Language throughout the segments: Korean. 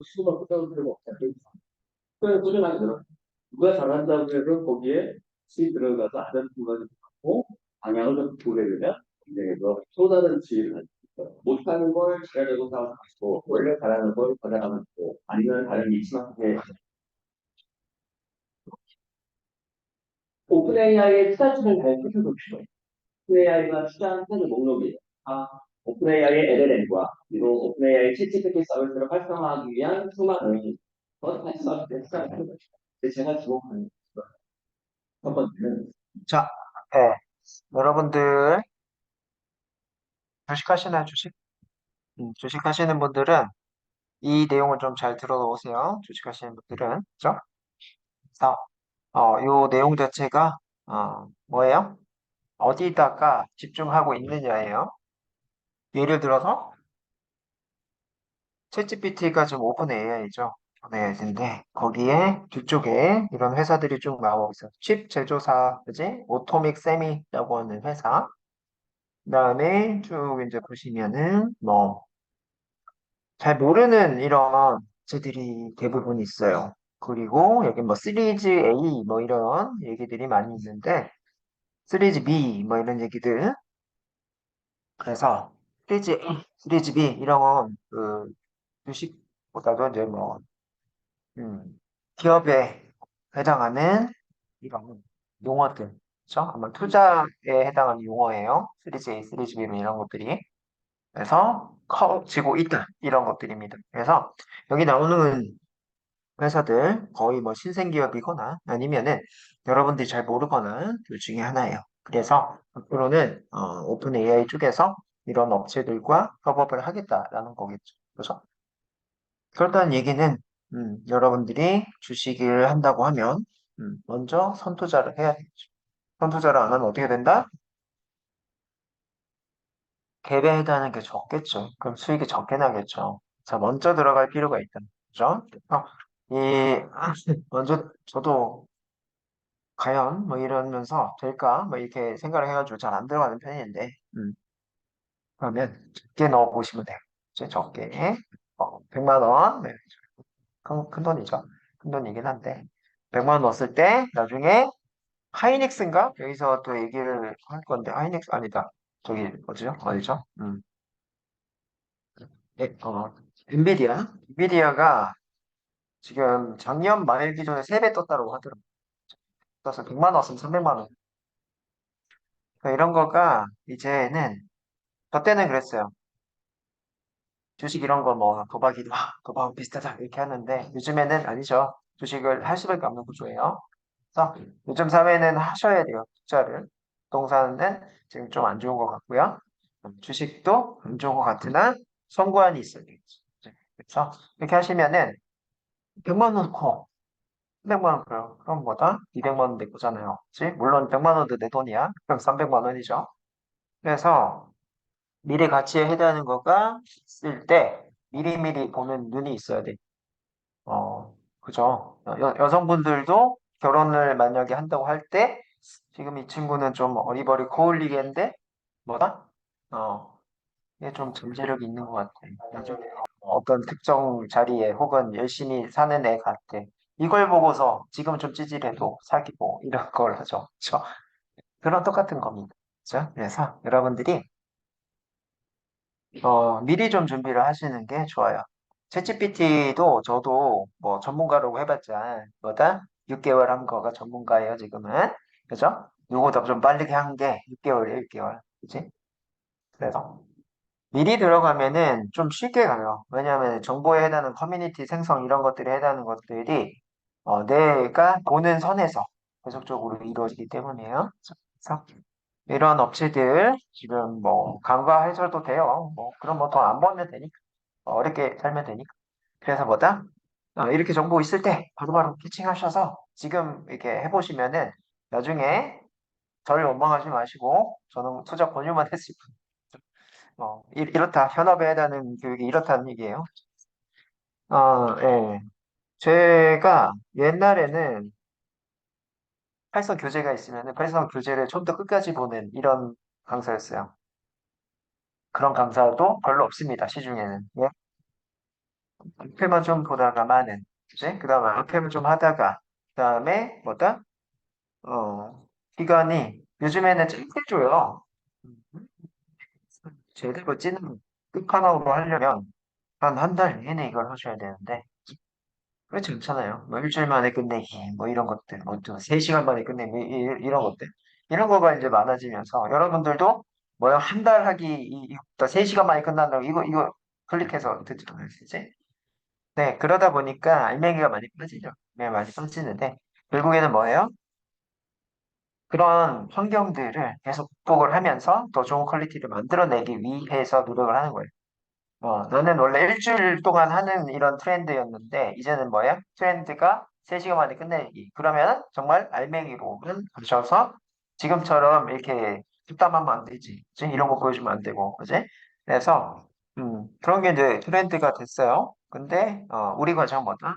수만 붙잡을 필요가 없다. 그냥 꾸준하게 들어. 누가 잘한다고 해서 거기에 시 들어가서 하는 부분을 갖고 방향을 좀 보게 되면 이제 또 다른 지위를 가지고 있어요. 못하는 걸 잘하려고 생각하고 원래 잘하는 걸 과장하면 되고 아니면 다른 위치만 해. 오픈 AI의 투자처를 잘 살펴봅시다. 오픈 AI가 투자한 회사 목록이에요. 오픈 AI의 LLM과 그리고 오픈 AI 챗GPT 서비스를 활성화하기 위한 수많은 서비스 서비스를 투자하는 것이다. 제가 주목하는 첫 번째는 자, 네. 여러분들 주식하시나요, 주식? 주식하시는 분들은 이 내용을 좀 잘 들어놓으세요. 주식하시는 분들은. 그죠? 그래서, 요 내용 자체가, 뭐예요? 어디다가 집중하고 있느냐예요. 예를 들어서, 챗GPT가 지금 오픈 AI죠. 오픈 AI인데, 거기에 뒤쪽에 이런 회사들이 쭉 나오고 있어요. 칩 제조사, 그지? 오토믹 세미라고 하는 회사. 그 다음에 쭉 이제 보시면은, 뭐, 잘 모르는 이런 업체들이 대부분 있어요. 그리고 여기 뭐 시리즈 A 뭐 이런 얘기들이 많이 있는데 시리즈 B 뭐 이런 얘기들. 그래서 시리즈 A, 시리즈 B 이런 건그 주식보다도 이제 뭐 기업에 해당하는 이런 용어들, 그렇죠? 아마 투자에 해당하는 용어예요. 시리즈 A, 시리즈 B 뭐 이런 것들이. 그래서 커지고 있다 이런 것들입니다. 그래서 여기 나오는 회사들 거의 뭐 신생기업이거나 아니면은 여러분들이 잘 모르거나 둘 중에 하나예요. 그래서 앞으로는 오픈 AI 쪽에서 이런 업체들과 협업을 하겠다라는 거겠죠. 그래서 그렇다는 얘기는 여러분들이 주식을 한다고 하면 먼저 선투자를 해야겠죠. 선투자를 안 하면 어떻게 된다? 갭에 해당하는 게 적겠죠. 그럼 수익이 적게 나겠죠. 자, 먼저 들어갈 필요가 있다. 그죠? 이, 먼저 저도 과연 뭐 이러면서 될까? 뭐 이렇게 생각을 해가지고 잘 안 들어가는 편인데, 그러면 적게 넣어보시면 돼요. 이제 적게, 100만 원, 네, 큰 돈이죠. 큰 돈이긴 한데, 100만 원 넣었을 때 나중에 하이닉스인가? 여기서 또 얘기를 할 건데, 하이닉스 아니다. 저기, 뭐죠? 어디죠? 네, 엔비디아가 지금 작년 말 기준에 3배 떴다고 하더라고요. 떠서 100만 원 왔으면 300만 원. 그러니까 이런 거가 이제는 저 때는 그랬어요. 주식 이런 거 뭐 도박이다, 도박 비슷하다 이렇게 하는데 요즘에는 아니죠. 주식을 할 수밖에 없는 구조예요. 그래서 요즘 사회는 하셔야 돼요. 투자를. 부동산은 지금 좀 안 좋은 것 같고요. 주식도 안 좋은 것 같으나 선구안이 있어야 되겠죠. 그래서 이렇게 하시면은 100만 원 넣고 300만 원 그럼 뭐다? 200만 원 내 거잖아요. 그치? 물론 100만 원도 내 돈이야. 그럼 300만 원이죠. 그래서 미래 가치에 해당하는 거가 있을 때 미리미리 보는 눈이 있어야 돼. 그죠? 여성분들도 결혼을 만약에 한다고 할 때 지금 이 친구는 좀 어리버리 코올리겠는데 뭐다? 어, 이게 좀 잠재력이 있는 것 같아. 나중에 어떤 특정 자리에 혹은 열심히 사는 애 같아. 이걸 보고서 지금 좀 찌질해도 사귀고 이런 걸 하죠. 그죠? 그런 똑같은 겁니다. 그죠? 그래서 여러분들이 미리 좀 준비를 하시는 게 좋아요. 챗GPT도 저도 뭐 전문가라고 해봤자 뭐다? 6개월 한 거가 전문가예요, 지금은. 그죠? 누구보다 좀 빠르게 한 게 6개월, 1개월. 그지? 그래서 미리 들어가면은 좀 쉽게 가요. 왜냐하면 정보에 해당하는 커뮤니티 생성 이런 것들에 해당하는 것들이 내가 보는 선에서 계속적으로 이루어지기 때문이에요. 그래서 이런 업체들 지금 뭐 간과해서도 돼요. 뭐 그럼 뭐 더 안 벌면 되니까 어렵게 살면 되니까. 그래서 뭐다? 이렇게 정보 있을 때 바로바로 피칭하셔서 지금 이렇게 해보시면은 나중에 저를 원망하지 마시고 저는 투자 권유만 했을 뿐. 이렇다. 현업에 해당하는 교육이 이렇다는 얘기예요. 예. 제가 옛날에는 팔선 교재가 있으면은 팔선 교재를 좀 더 끝까지 보는 이런 강사였어요. 그런 강사도 별로 없습니다. 시중에는. 예? 앞에만 좀 보다가 많은, 그치? 그 다음에 앞에만 좀 하다가, 그 다음에 뭐다? 기간이 요즘에는 짧게 줘요. 제대로 찌는 끝판왕으로 하려면 한 달 내내 이걸 하셔야 되는데, 그렇지 않잖아요. 뭐 일주일 만에 끝내기, 뭐 이런 것들, 뭐또 3시간 만에 끝내기, 이런 것들. 이런 거가 이제 많아지면서 여러분들도 뭐야, 한 달 하기, 이거보다 3시간 만에 끝난다고 이거 클릭해서 듣잖아요, 이제. 네, 그러다 보니까 알맹이가 많이 빠지죠. 네, 많이 빠지는데, 결국에는 뭐예요? 그런 환경들을 계속 극복을 하면서 더 좋은 퀄리티를 만들어내기 위해서 노력을 하는 거예요. 나는 원래 일주일 동안 하는 이런 트렌드였는데, 이제는 뭐야? 트렌드가 3시간 만에 끝내기. 그러면 정말 알맹이로만 가셔서 지금처럼 이렇게 뒷담하면 안 되지. 그치? 이런 거 보여주면 안 되고, 그지? 그래서, 그런 게 이제 트렌드가 됐어요. 근데, 우리 과정 뭐다?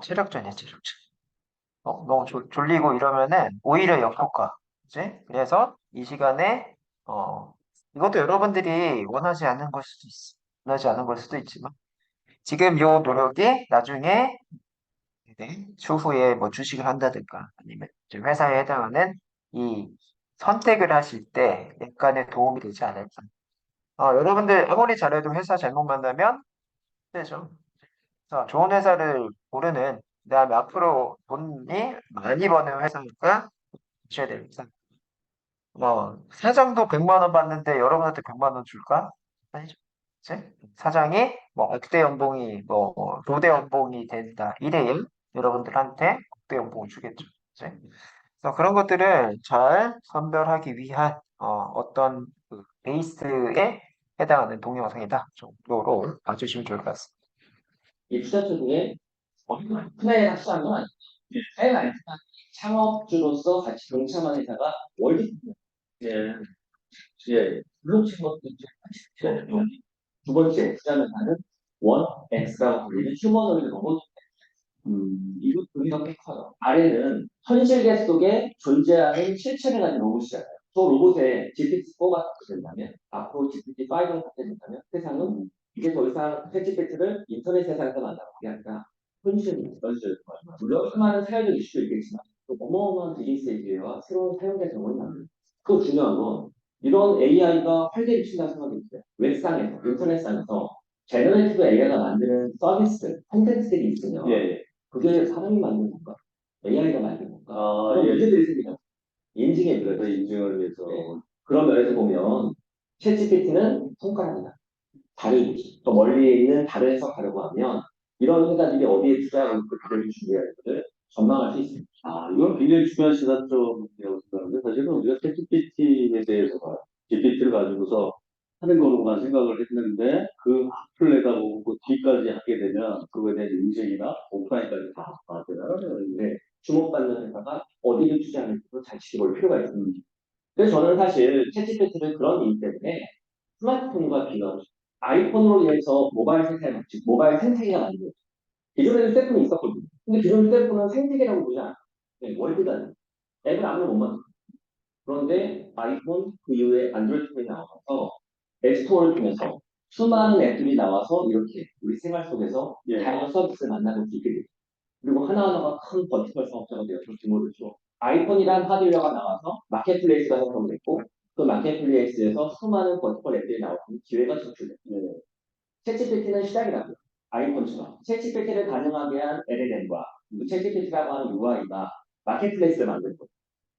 체력전이야, 체력전. 너무 졸리고 이러면은 오히려 역효과. 그치? 그래서 이 시간에, 어, 이것도 여러분들이 원하지 않는 걸 수도 있어. 원하지 않는 걸 수도 있지만, 지금 요 노력이 나중에, 네, 추후에 뭐 주식을 한다든가, 아니면 지금 회사에 해당하는 이 선택을 하실 때 약간의 도움이 되지 않을까. 여러분들 아무리 잘해도 회사 잘못 만나면 되죠. 자, 좋은 회사를 고르는, 그다음에 앞으로 돈이 많이 버는 회사니까 주셔야 됩니다. 사장도 100만 원 받는데 여러분한테 100만 원 줄까? 아니죠. 그치? 사장이 뭐 억대 연봉이 뭐 도대 연봉이 된다. 이래야 여러분들한테 억대 연봉을 주겠죠. 그치? 그래서 그런 것들을 잘 선별하기 위한 어떤 그 베이스에 해당하는 동영상이다 정도로 봐주시면 좋을 것 같습니다. 이 투자 쪽에 플레이를 합수한 건 아니에요. 해외 아니지만 창업주로서 같이 동참한 회사가 월드 예, 예, 블록체인 것도 이제 같이 두 번째 투자는 하는 원엑스라고 불리는 휴머노이드 로봇. 이거 의미가 꽤 커요. 아래는 현실계 속에 존재하는 실체를 가진 로봇이잖아요. 저 로봇에 GPT-4가 탑재된다면, 앞으로 GPT-5가 탑재된다면, 세상은 이제 더 이상 챗GPT를 인터넷 세상에서 만나는 게 아니라 현실입니다. 현실. 물론 수많은 사회적 이슈도 있겠지만, 또 어마어마한 비즈니스의 기회와 새로운 사용자 정보를 만듭니다. 또 중요한 건, 이런 AI가 활개를 친다고 생각이 있어요. 웹상에서, 인터넷상에서, 제너레이티브 AI가 만드는 서비스, 콘텐츠들이 있으면, 예. 그게 사람이 만든 건가? AI가 만든 건가? 그런 예. 문제들이 생기죠. 인증에 들어서 인증을 위해서. 네. 그런 면에서 보면 챗GPT는 손가락이다. 다르지. 또 멀리 있는 다른 해석하려고 하면 이런 회사들이 어디에 투자하고 있고 다른 준비할 것을 전망할 수 있습니다. 이건 굉장히 중요한 시사점이라고 생각하는데 사실은 우리가 챗GPT에 대해서 GPT를 가지고서 하는 거로만 생각을 했는데 그 앞을 내다보고 그 뒤까지 하게 되면 그거에 대한 인증이나 오프라인까지 다 대단하는데 주목받는 회사가 어디를 투자하는지도 잘 지켜볼 필요가 있습니다. 그래서 저는 사실 챗GPT를 그런 이유 때문에 스마트폰과 비교하고 싶어요. 아이폰으로 인해서 모바일 생태계, 즉 모바일 생태계가 만들어요. 기존에는 휴대폰이 있었거든요. 근데 기존 휴대폰은 생태계라고 보지 않아요. 네, 월드가 앱을 아무나 못 만들어요. 그런데 아이폰 그 이후에 안드로이드 폰이 나와서 앱스토어를 통해서 수많은 앱들이 나와서 이렇게 우리 생활 속에서 다양한 서비스를 만나볼 수 있게 됩니다. 그리고 하나하나가 큰 버티컬 사업자가 되어서 규모를죠. 아이폰이란 하드웨어가 나와서 마켓플레이스가 형성을 했고 그 마켓플레이스에서 수많은 버티컬 앱들이 나오는 기회가 창출됐습니다. 챗GPT는 시작이라고요. 아이폰처럼. 챗GPT를 가능하게 한 LLM과 챗GPT라고 하는 UI가 마켓플레이스를 만들고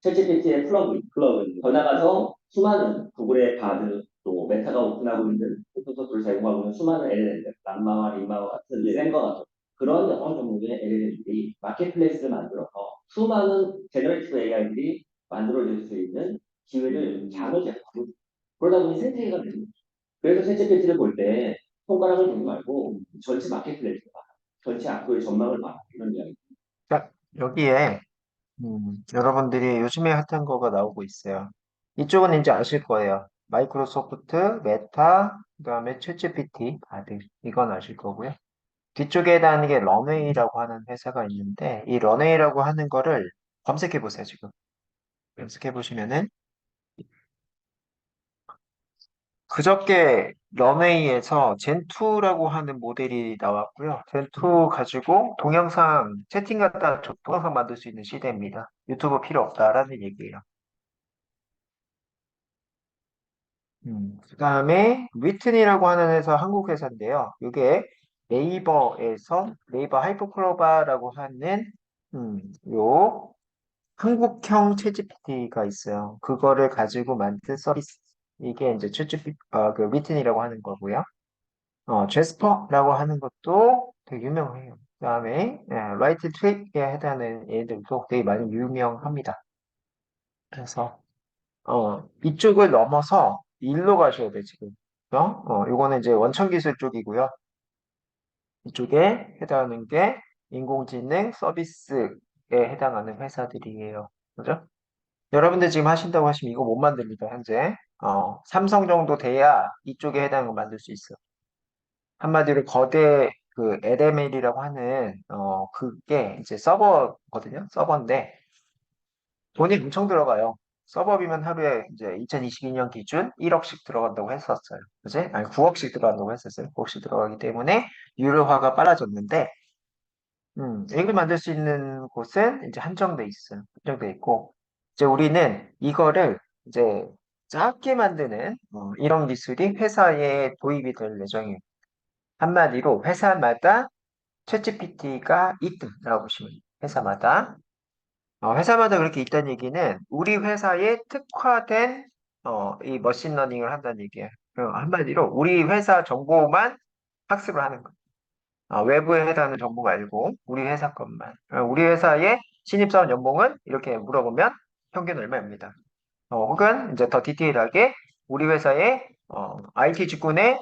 챗GPT의 플러그인. 더 나가서 수많은 구글의 바드, 또 메타가 오픈하고 있는 오픈소스를 제공하고 있는 수많은 LLM들, 람마와 림마와 같은 샘과 같은 그런 여러 종류의 LLM들이 마켓플레이스를 만들어서 수많은 제너레이티브 AI들이 만들어질 수 있는 기회를 자로잡고 그러다 보니 생태계가 되는 거죠. 그래서 챗GPT를 볼 때 손가락을 보지 말고 전체 마켓플레이스를 봐. 전체 앞으로의 전망을 봐. 이런 이야기. 자, 여기에 여러분들이 요즘에 핫한 거가 나오고 있어요. 이쪽은 이제 아실 거예요. 마이크로소프트, 메타, 그다음에 챗GPT, 다들 이건 아실 거고요. 뒤쪽에 해당하는 게 런웨이라고 하는 회사가 있는데 이 런웨이라고 하는 거를 검색해 보세요, 지금. 검색해 보시면은 그저께 런웨이에서 젠2라고 하는 모델이 나왔고요. 젠2 가지고 동영상 채팅 갖다 동영상 만들 수 있는 시대입니다. 유튜브 필요 없다라는 얘기예요. 그다음에 위튼이라고 하는 회사 한국 회사인데요. 이게 네이버에서 네이버 하이퍼클로바라고 하는 요 한국형 챗GPT가 있어요. 그거를 가지고 만든 서비스. 이게 이제 그 위튼이라고 하는 거고요. 제스퍼라고 하는 것도 되게 유명해요. 그다음에 라이트 트릭에 해당하는 얘들도 되게 많이 유명합니다. 그래서 이쪽을 넘어서 일로 가셔야 돼, 지금. 요거는 이제 원천 기술 쪽이고요. 이쪽에 해당하는 게 인공지능 서비스에 해당하는 회사들이에요. 그죠? 여러분들 지금 하신다고 하시면 이거 못 만듭니다, 현재. 삼성 정도 돼야 이쪽에 해당하는 거 만들 수 있어. 한마디로 거대 그 LML이라고 하는, 그게 이제 서버거든요. 서버인데, 돈이 엄청 들어가요. 서버비면 하루에 이제 2022년 기준 1억씩 들어간다고 했었어요. 그지? 아니, 9억씩 들어간다고 했었어요. 9억씩 들어가기 때문에 유료화가 빨라졌는데, 이걸 만들 수 있는 곳은 이제 한정돼 있어요. 한정돼 있고, 이제 우리는 이거를 이제 작게 만드는 이런 기술이 회사에 도입이 될 예정이에요. 한마디로 회사마다 챗GPT가 있다라고 보시면 돼요. 회사마다. 회사마다 그렇게 있다는 얘기는 우리 회사에 특화된 이 머신러닝을 한다는 얘기예요. 한마디로 우리 회사 정보만 학습을 하는 거예요. 외부에 해당하는 정보 말고 우리 회사 것만. 우리 회사의 신입사원 연봉은 이렇게 물어보면 평균 얼마입니다. 혹은 이제 더 디테일하게 우리 회사의 IT 직군의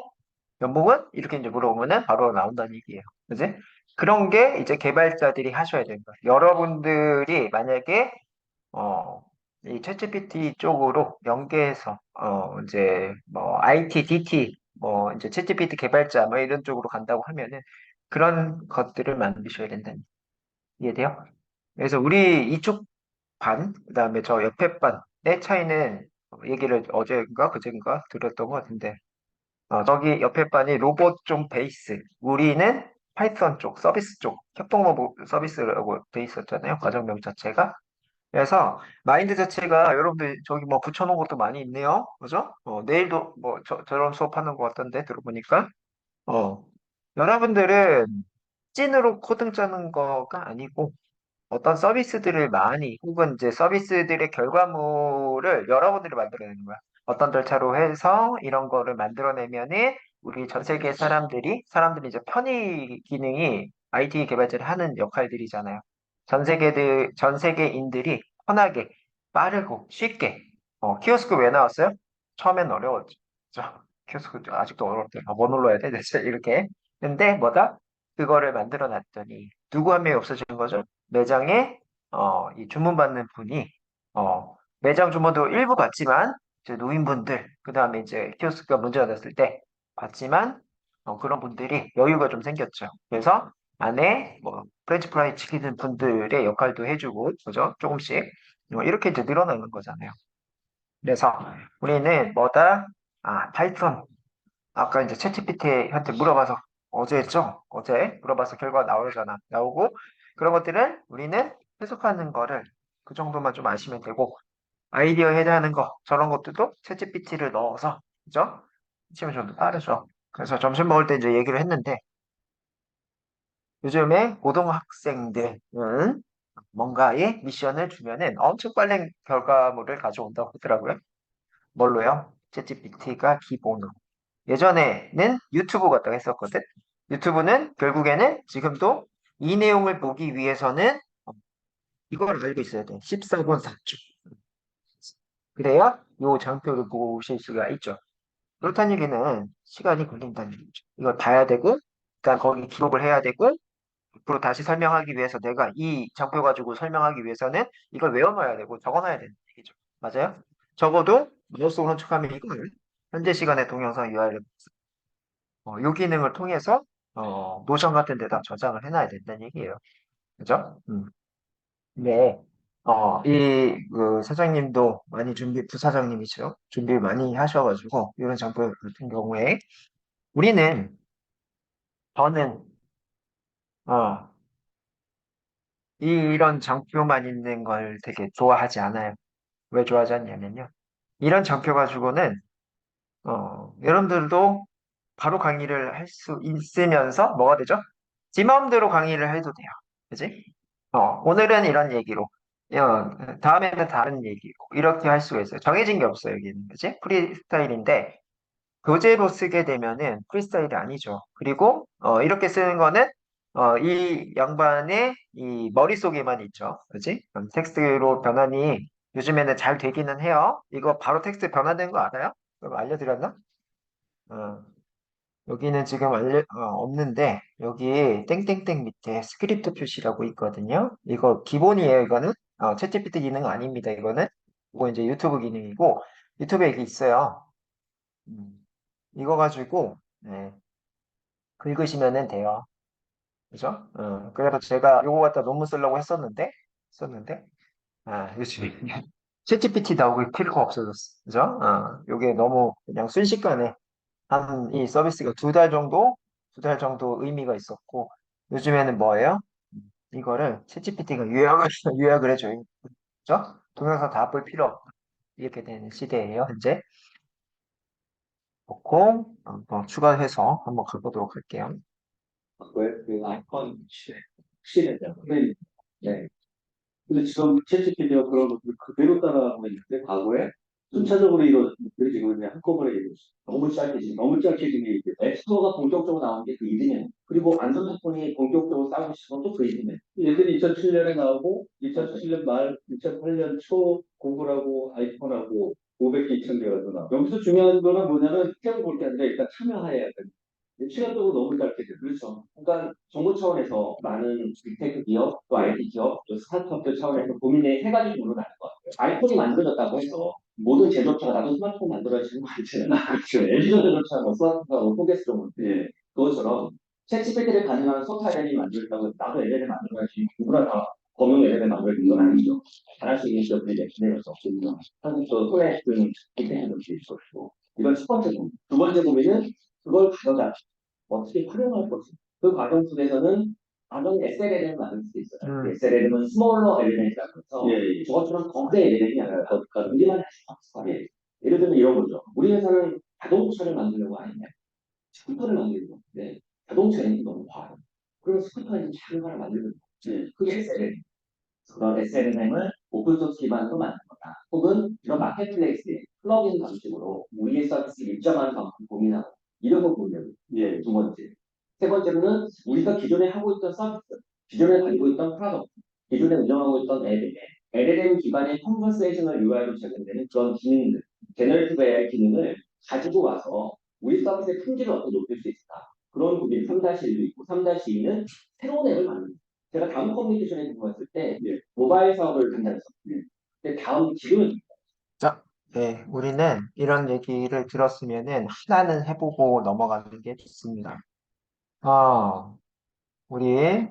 연봉은 이렇게 이제 물어보면은 바로 나온다는 얘기예요. 그지? 그런 게 이제 개발자들이 하셔야 되는 거예요. 여러분들이 만약에 어, 이 챗GPT 쪽으로 연계해서 이제 뭐 IT, DT, 뭐 이제 챗GPT 개발자 뭐 이런 쪽으로 간다고 하면은 그런 것들을 만드셔야 된다는 이해돼요? 그래서 우리 이쪽 반, 그다음에 저 옆에 반의 차이는 얘기를 어제인가 그제인가 들었던 것 같은데 저기 옆에 반이 로봇 쪽 베이스, 우리는 파이썬 쪽, 서비스 쪽, 협동 서비스라고 돼 있었잖아요. 과정명 자체가. 그래서 마인드 자체가 여러분들 저기 뭐 붙여놓은 것도 많이 있네요. 그죠? 내일도 뭐 저런 수업하는 것 같던데 들어보니까. 어, 여러분들은 찐으로 코딩 짜는 거가 아니고 어떤 서비스들을 많이 혹은 이제 서비스들의 결과물을 여러분들이 만들어내는 거야. 어떤 절차로 해서 이런 거를 만들어내면은 우리 전 세계 사람들이 이제 편의 기능이 IT 개발자를 하는 역할들이잖아요. 전 세계인들이 편하게 빠르고 쉽게 키오스크 왜 나왔어요? 처음엔 어려웠죠. 그죠? 키오스크 아직도 어렵대. 뭐 눌러야 돼? 대체 이렇게. 근데 뭐다? 그거를 만들어 놨더니 누구 한 명이 없어진 거죠? 매장에 이 주문받는 분이 매장 주문도 일부 받지만 이제 노인분들 그다음에 이제 키오스크가 문제가 됐을 때 받지만 그런 분들이 여유가 좀 생겼죠. 그래서 안에 뭐 프렌치 프라이 시키는 분들의 역할도 해주고 그죠? 조금씩 이렇게 이제 늘어나는 거잖아요. 그래서 우리는 뭐다? 파이썬 아까 이제 챗GPT한테 물어봐서 어제 했죠? 어제 물어봐서 결과가 나오잖아. 나오고 그런 것들을 우리는 해석하는 거를 그 정도만 좀 아시면 되고 아이디어에 해당하는 거 저런 것들도 챗GPT를 넣어서 그죠? 치면 좀 더 빠르죠. 그래서 점심 먹을 때 이제 얘기를 했는데 요즘에 고등학생들은 뭔가의 미션을 주면은 엄청 빨리 결과물을 가져온다고 하더라고요. 뭘로요? 챗GPT가 기본으로. 예전에는 유튜브 같다고 했었거든. 유튜브는 결국에는 지금도 이 내용을 보기 위해서는 이걸 알고 있어야 돼. 14번 4초. 그래야 요 장표를 보실 수가 있죠. 그렇다는 얘기는 시간이 걸린다는 얘기죠. 이걸 봐야 되고, 일단 거기 기록을 해야 되고, 앞으로 다시 설명하기 위해서 내가 이 장표 가지고 설명하기 위해서는 이걸 외워놔야 되고 적어놔야 되는 얘기죠. 맞아요? 적어도 마우스 오른쪽하면 이걸 현재 시간의 동영상 URL 요 기능을 통해서 노션 같은 데다 저장을 해놔야 된다는 얘기예요. 그죠? 네. 그 사장님도 많이 부사장님이죠. 준비를 많이 하셔가지고, 이런 장표 같은 경우에, 우리는, 저는, 어, 이런 장표만 있는 걸 되게 좋아하지 않아요. 왜 좋아하지 않냐면요. 이런 장표 가지고는, 여러분들도 바로 강의를 할 수 있으면서 뭐가 되죠? 지 마음대로 강의를 해도 돼요. 그지? 오늘은 이런 얘기로, 다음에는 다른 얘기로, 이렇게 할 수가 있어요. 정해진 게 없어요, 여기는. 그지? 프리스타일인데, 교재로 쓰게 되면은 프리스타일이 아니죠. 그리고, 이렇게 쓰는 거는, 이 양반의 이 머릿속에만 있죠. 그지? 텍스트로 변환이 요즘에는 잘 되기는 해요. 이거 바로 텍스트 변환된 거 알아요? 그거 알려드렸나? 어, 여기는 지금 없는데, 여기 땡땡땡 밑에 스크립트 표시라고 있거든요. 이거 기본이에요, 이거는. 챗GPT 기능 아닙니다, 이거는. 이거 이제 유튜브 기능이고, 유튜브에 이게 있어요. 음, 이거 가지고, 네, 긁으시면 돼요. 그죠? 그래서 제가 요거 갖다 논문 쓰려고 했었는데, 요즘에 챗GPT 나오고 필요가 없어졌어. 그죠? 요게 너무 그냥 순식간에 한 이 서비스가 2달 정도 의미가 있었고, 요즘에는 뭐예요? 이거를 챗GPT가 요약을 해줘요. 그죠? 동영상 다 볼 필요 없고, 이렇게 되는 시대예요, 현재. 놓고, 더 추가해서 한번 가보도록 할게요. 그 아이콘 실시되죠. 네. 근데 지금 챗GPT가 그런 것들을 그대로 따라하고 있는데 과거에 순차적으로 이루어진 것들이 지금 그냥 한꺼번에 이루어졌어요. 너무 짧게 게 이제 앱스토어가 본격적으로 나온 게 그 이듬해. 그리고 안드로이폰이 본격적으로 싸우기 시작한 또 그 이듬해. 얘들이 2007년에 나오고 2007년 말, 2008년 초 구글하고 아이폰하고 500개, 2000개가 더 나와. 여기서 중요한 거는 뭐냐면 시험 볼게 아니라 일단 참여해야 돼. 시간적으로 너무 짧게 돼. 그렇죠. 그러니까 정부 차원에서 많은 빅테크 기업, 또 IT 기업, 또 스타트업들 차원에서 고민의 세 가지 종류로 나눌 것 같아요. 아이폰이 만들어졌다고 해서 모든 제조차가 나도 스마트폰 만들어지는 거 아니잖아요. 그렇죠. LG전 제조차, 뭐 스마트폰, 뭐 포켓스톤, 예. 그것처럼 챗GPT를 가능한 소타LL이 만들었다고 해서 나도 LL을 만들어야지 누구나 다 범용 LL을 만들어진 건 아니죠. 잘할 수 있는 기업들이 기대할 수 없거든요. 한국 또 소외 등 빅테크들이 있었고. 이건 첫 번째 고민. 두 번째 고민은 그걸 가져다 어떻게 활용할 것이. 그 과정 속에서는 당연히 SLLM을 만들 수 있어요. SLLM은 스몰러 엘리멘이라고 해서 저것처럼 거대 엘리멘이 아니라 그러니까 우리만 할 수 없어요. 예를 들면 이런 거죠. 우리 회사는 자동차를 만들려고 하는데 스쿠터를 만들려고 하는데 자동차 엔진이 너무 과해요. 그래서 스쿠터 엔진 작은 거 하나 만들면 그게 SLLM. 그런 SLM을 오픈소스 기반으로 만든 거다. 혹은 이런 마켓플레이스에 플러그인 방식으로 우리의 서비스를 일정한 방법 고민하고 이런 걸 보면 두 번째. 세 번째로는 우리가 기존에 하고 있던 서비스, 기존에 가지고 있던 프로덕트, 기존에 운영하고 있던 LLM 기반의 컨버세이셔널 UI로 제공되는 그런 기능들, 제너레이티브 AI 기능을 가지고 와서 우리 서비스의 품질을 어떻게 높일 수 있을까? 그런 부분이 3-1도 있고 3-2는 새로운 앱을 만드는 제가 다음 커뮤니케이션에 들어갔을 때 모바일 사업을 담당했었거든요. 근데 지금은 자, 네, 우리는 이런 얘기를 들었으면은 하나는 해보고 넘어가는 게 좋습니다. 우리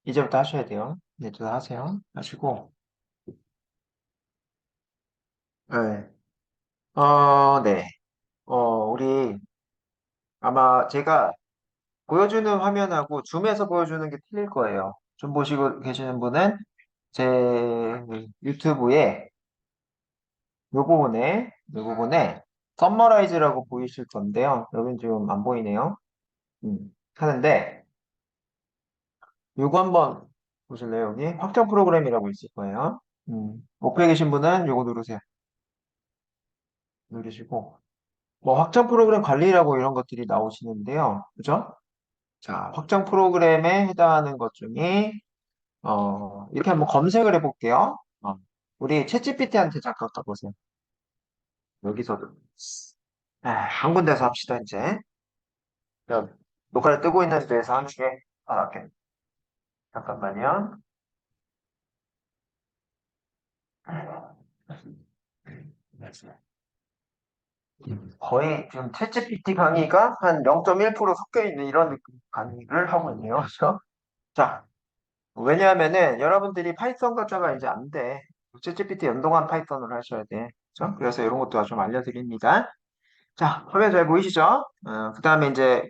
이제부터 하셔야 돼요. 네, 저 하세요. 하시고, 네, 네, 우리 아마 제가 보여주는 화면하고 줌에서 보여주는 게 틀릴 거예요. 줌 보시고 계시는 분은 제 유튜브에 요 부분에 썸머라이즈라고 보이실 건데요. 여긴 지금 안 보이네요. 하는데 요거 한번 보실래요? 여기 확장 프로그램이라고 있을 거예요. 목표에 계신 분은 요거 누르시고 뭐 확장 프로그램 관리라고 이런 것들이 나오시는데요. 그죠? 자, 확장 프로그램에 해당하는 것 중에 이렇게 한번 검색을 해볼게요. 우리 챗GPT한테 잠깐 가보세요. 여기서도 한 군데서 합시다 이제. 그럼 녹화를 뜨고 있는 데에서 하는 게 이렇게 잠깐만요. 거의 지금 챗GPT 강의가 한 0.1% 섞여 있는 이런 강의를 하고 있네요. 그렇죠? 자, 왜냐하면은 여러분들이 파이썬 갖다가 이제 안 돼. 챗GPT 연동한 파이썬으로 하셔야 돼. 그죠? 그래서 이런 것도 좀 알려드립니다. 자, 화면 잘 보이시죠? 그 다음에 이제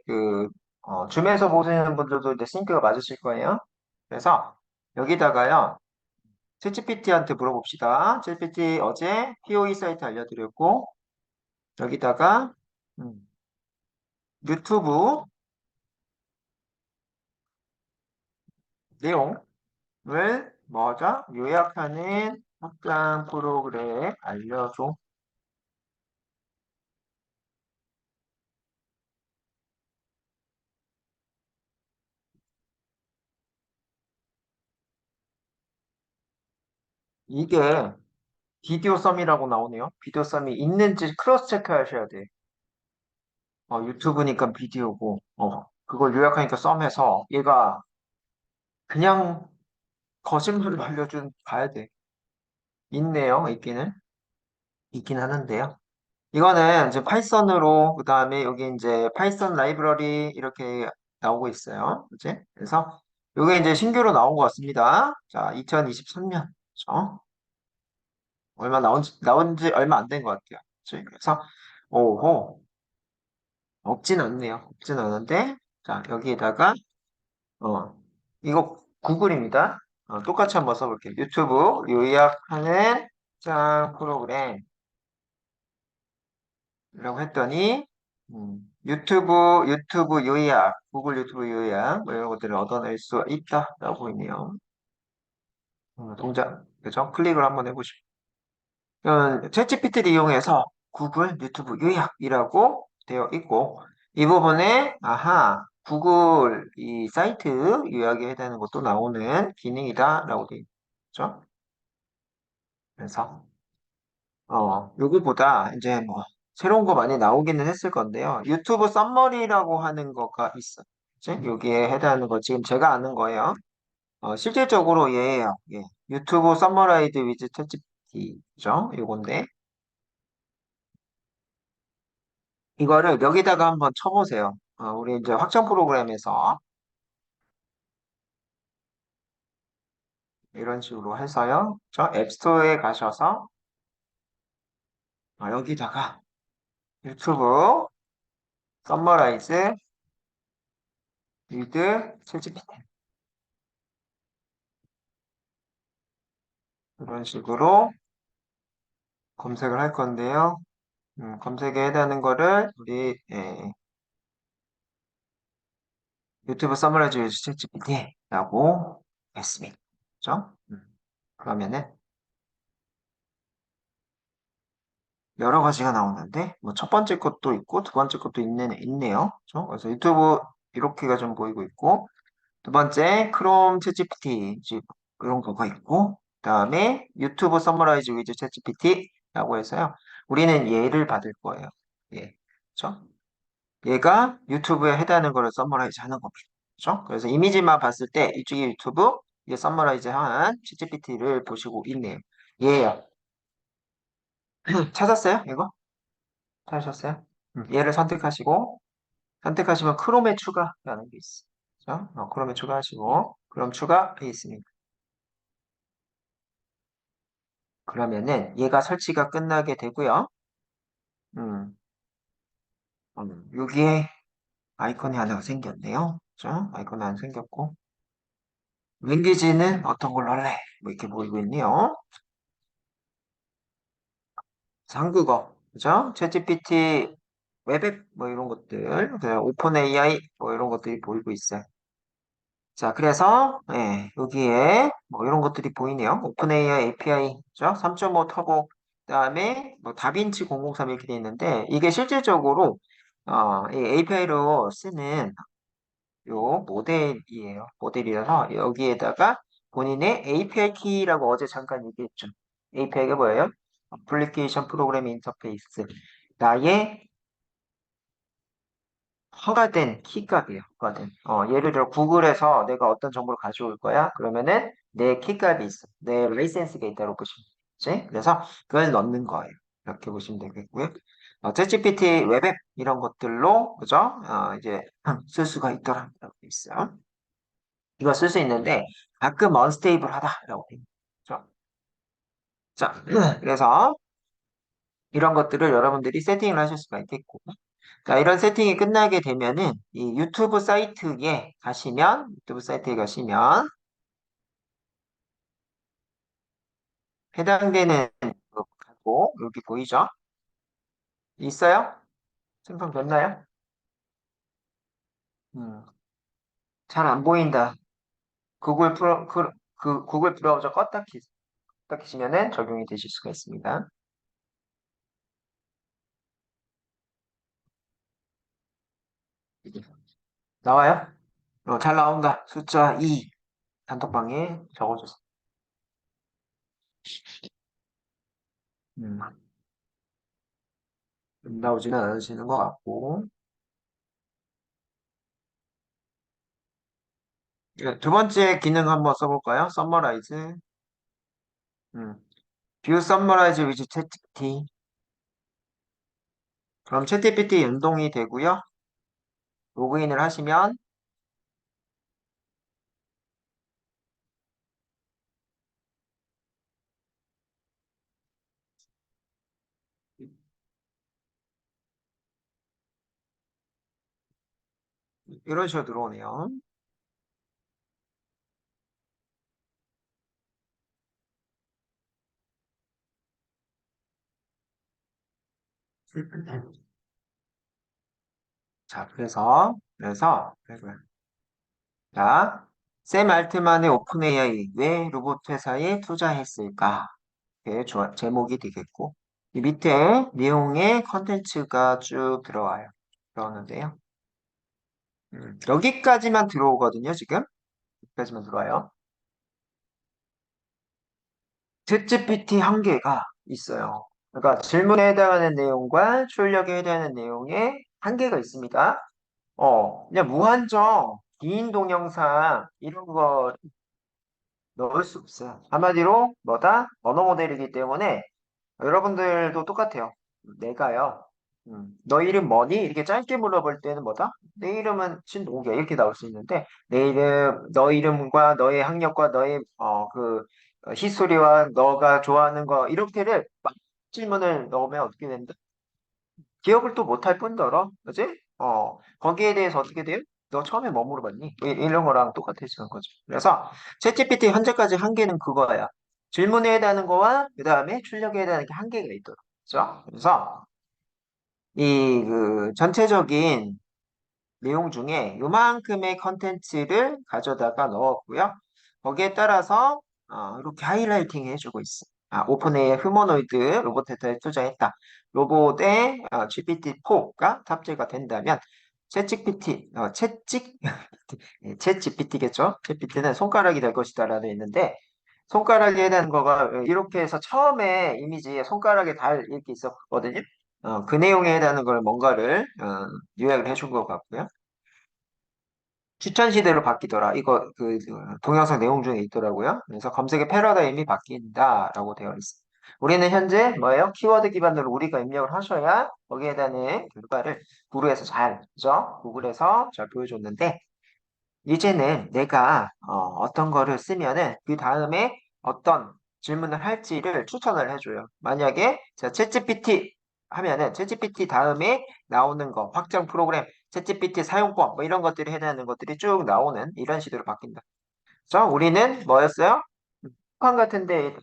줌에서 보시는 분들도 이제 싱크가 맞으실 거예요. 그래서 여기다가요, 챗GPT한테 물어봅시다. 챗GPT 어제 POE 사이트 알려드렸고, 여기다가, 음, 유튜브 내용을 뭐죠? 요약하는 확장 프로그램 알려줘. 이게 비디오 썸이라고 나오네요. 비디오 썸이 있는지 크로스 체크 하셔야 돼. 유튜브니까 비디오고, 그걸 요약하니까 썸해서 얘가 그냥 거짓말을 알려준 봐야 돼. 있네요, 있기는. 있긴 하는데요. 이거는 이제 파이썬으로, 그 다음에 여기 이제 파이썬 라이브러리 이렇게 나오고 있어요. 그치? 그래서 이게 이제 신규로 나온 것 같습니다. 자, 2023년. 그죠? 나온 지 얼마 안 된 것 같아요. 그치? 그래서, 오호, 없진 않네요. 없진 않은데, 자, 여기에다가, 어, 이거 구글입니다. 똑같이 한번 써볼게요. 유튜브 요약하는 짱 프로그램이라고 했더니, 유튜브 요약, 구글 유튜브 요약, 뭐 이런 것들을 얻어낼 수 있다라고 있네요. 동작, 그죠? 클릭을 한번 해보시죠. 챗GPT를 이용해서 구글 유튜브 요약이라고 되어 있고, 이 부분에, 아하, 구글 이 사이트 요약에 해당하는 것도 나오는 기능이다라고 되어 있죠. 그래서, 여기보다 이제 뭐, 새로운 거 많이 나오기는 했을 건데요. 유튜브 썸머리라고 하는 거가 있어. 그치? 여기에 해당하는 거 지금 제가 아는 거예요. 실질적으로 얘예요. 예. 유튜브 서머라이즈 위즈 챗GPT죠. 요건데, 이거를 여기다가 한번 쳐보세요. 우리 이제 확장 프로그램에서 이런 식으로 해서요. 저 앱스토어에 가셔서 여기다가 유튜브 서머라이즈 위드 챗GPT 이런 식으로 검색을 할 건데요. 검색에 해당하는 거를 우리 유튜브 서머라이즈 위드 챗GPT라고 했습니다. 그죠? 그러면은 여러 가지가 나오는데 뭐 첫 번째 것도 있고 두 번째 것도 있네요. 그죠? 그래서 유튜브 이렇게가 좀 보이고 있고 두 번째 크롬 챗GPT 이런 거가 있고 그다음에 유튜브 서머라이즈 위즈 챗GPT라고 해서요. 우리는 얘를 받을 거예요. 예. 그죠? 얘가 유튜브에 해당하는 거를 서머라이즈 하는 겁니다. 그죠? 그래서 이미지만 봤을 때 이쪽이 유튜브 이게 서머라이즈 한 챗GPT를 보시고 있네요. 얘예요. 찾았어요? 이거? 찾으셨어요? 얘를 선택하시면 크롬에 추가라는 게 있어요. 그죠? 크롬에 추가하시고, 그럼 추가해 있습니다. 그러면은 얘가 설치가 끝나게 되고요. 음, 여기에 아이콘이 하나 생겼네요. 그죠? 아이콘이 하나 생겼고, 랭귀지는 어떤 걸로 할래? 뭐 이렇게 보이고 있네요. 그래서 한국어, 그죠? 챗GPT, 웹앱, 뭐 이런 것들, 그다음에 오픈 AI, 뭐 이런 것들이 보이고 있어요. 자, 그래서 여기에 뭐 이런 것들이 보이네요. 오픈AI API죠. 3.5 터보, 그다음에 뭐 다빈치 003 이렇게 돼 있는데 이게 실질적으로 이 API로 쓰는 요 모델이에요. 모델이라서 여기에다가 본인의 API 키라고 어제 잠깐 얘기했죠. API가 뭐예요? 애플리케이션 프로그램 인터페이스. 나의 허가된 키값이에요. 허가된. 예를 들어 구글에서 내가 어떤 정보를 가져올 거야? 그러면은 내 키값이 있어. 내 라이센스가 있다고 보시면 되지. 그래서 그걸 넣는 거예요. 이렇게 보시면 되겠고요. 챗GPT 웹앱 이런 것들로 그죠? 이제 쓸 수가 있더라고요. 있어요. 이거 쓸 수 있는데 가끔 unstable하다라고 해요. 자, 자, 그래서 이런 것들을 여러분들이 세팅을 하실 수가 있겠고. 자, 이런 세팅이 끝나게 되면은 이 유튜브 사이트에 가시면 해당되는 거 가고 여기 보이죠? 있어요? 생성됐나요? 잘 안 보인다. 구글 브라우저 껐다 키시면은 적용이 되실 수가 있습니다. 나와요? 잘 나온다. 숫자 2 단톡방에 적어줬어. 음, 나오지는 않으시는 것 같고. 두 번째 기능 한번 써볼까요? 서머라이즈. 음, 뷰 서머라이즈 위즈 챗GPT. 그럼 챗GPT 연동이 되고요. 로그인을 하시면 이런 식으로 들어오네요. 자, 자, 샘 알트만의 오픈 AI 왜 로봇 회사에 투자했을까? 이게 제목이 되겠고, 이 밑에 내용의 컨텐츠가 쭉 들어와요. 들어오는데요. 여기까지만 들어오거든요, 지금. 여기까지만 들어와요. 챗GPT 한계가 있어요. 그러니까 질문에 해당하는 내용과 출력에 해당하는 내용에 한계가 있습니다. 그냥 무한정 긴 동영상 이런 거 넣을 수 없어요. 한마디로 뭐다? 언어 모델이기 때문에 여러분들도 똑같아요. 내가요. 너 이름 뭐니? 이렇게 짧게 물어볼 때는 뭐다? 내 이름은 신동기야. 이렇게 나올 수 있는데 너 이름과 너의 학력과 너의 히스토리와 너가 좋아하는 거 이렇게를 막 질문을 넣으면 어떻게 된다? 기억을 또 못할 뿐더러, 그지? 거기에 대해서 어떻게 돼요? 너 처음에 뭐 물어봤니? 이런 거랑 똑같아지는 거죠. 그래서 챗GPT 현재까지 한계는 그거야. 질문에 해당하는 거와 그 다음에 출력에 해당하는 게 한계가 있도록. 그죠? 그래서 전체적인 내용 중에 요만큼의 컨텐츠를 가져다가 넣었고요. 거기에 따라서 이렇게 하이라이팅 해주고 있어. 오픈AI 휴머노이드 로봇 회사에 투자했다. 로봇의 GPT-4가 탑재가 된다면 챗GPT겠죠? 챗GPT는 손가락이 될 것이다라고 했는데 손가락에 해당하는 거가 이렇게 해서 처음에 이미지에 손가락에 달 이렇게 있었거든요. 그 내용에 해당하는 걸 뭔가를 요약을 해준 것 같고요. 추천 시대로 바뀌더라. 이거 동영상 내용 중에 있더라고요. 그래서 검색의 패러다임이 바뀐다라고 되어 있습니다. 우리는 현재 뭐예요? 키워드 기반으로 우리가 입력을 하셔야 거기에 대한 결과를 그죠? 구글에서 잘 보여줬는데 이제는 내가 어떤 거를 쓰면은 그 다음에 어떤 질문을 할지를 추천을 해줘요. 만약에 자, 챗GPT 하면은 챗GPT 다음에 나오는 거, 확장 프로그램, 챗GPT 사용법 뭐 이런 것들이 해당하는 것들이 쭉 나오는 이런 식으로 바뀐다. 자, 우리는 뭐였어요? 북한 같은데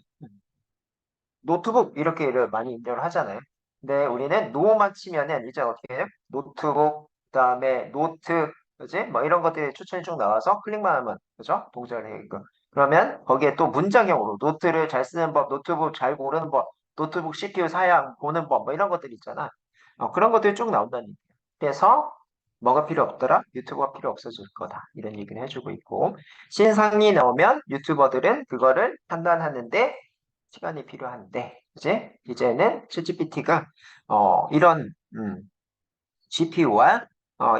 노트북 이렇게를 많이 입력을 하잖아요. 근데 우리는 노만 치면은 이제 어떻게 해요? 노트북, 그다음에 노트, 그지? 뭐 이런 것들이 추천이 쭉 나와서 클릭만 하면 그죠? 동작을 해게끔. 그러면 거기에 또 문장형으로 노트를 잘 쓰는 법, 노트북 잘 고르는 법, 노트북 CPU 사양 보는 법, 뭐 이런 것들이 있잖아. 그런 것들이 쭉 나온다는 얘기예요. 그래서 뭐가 필요 없더라? 유튜브가 필요 없어질 거다. 이런 얘기를 해주고 있고 신상이 나오면 유튜버들은 그거를 판단하는데 시간이 필요한데, 이제 이제는 챗GPT가 이런 GPU와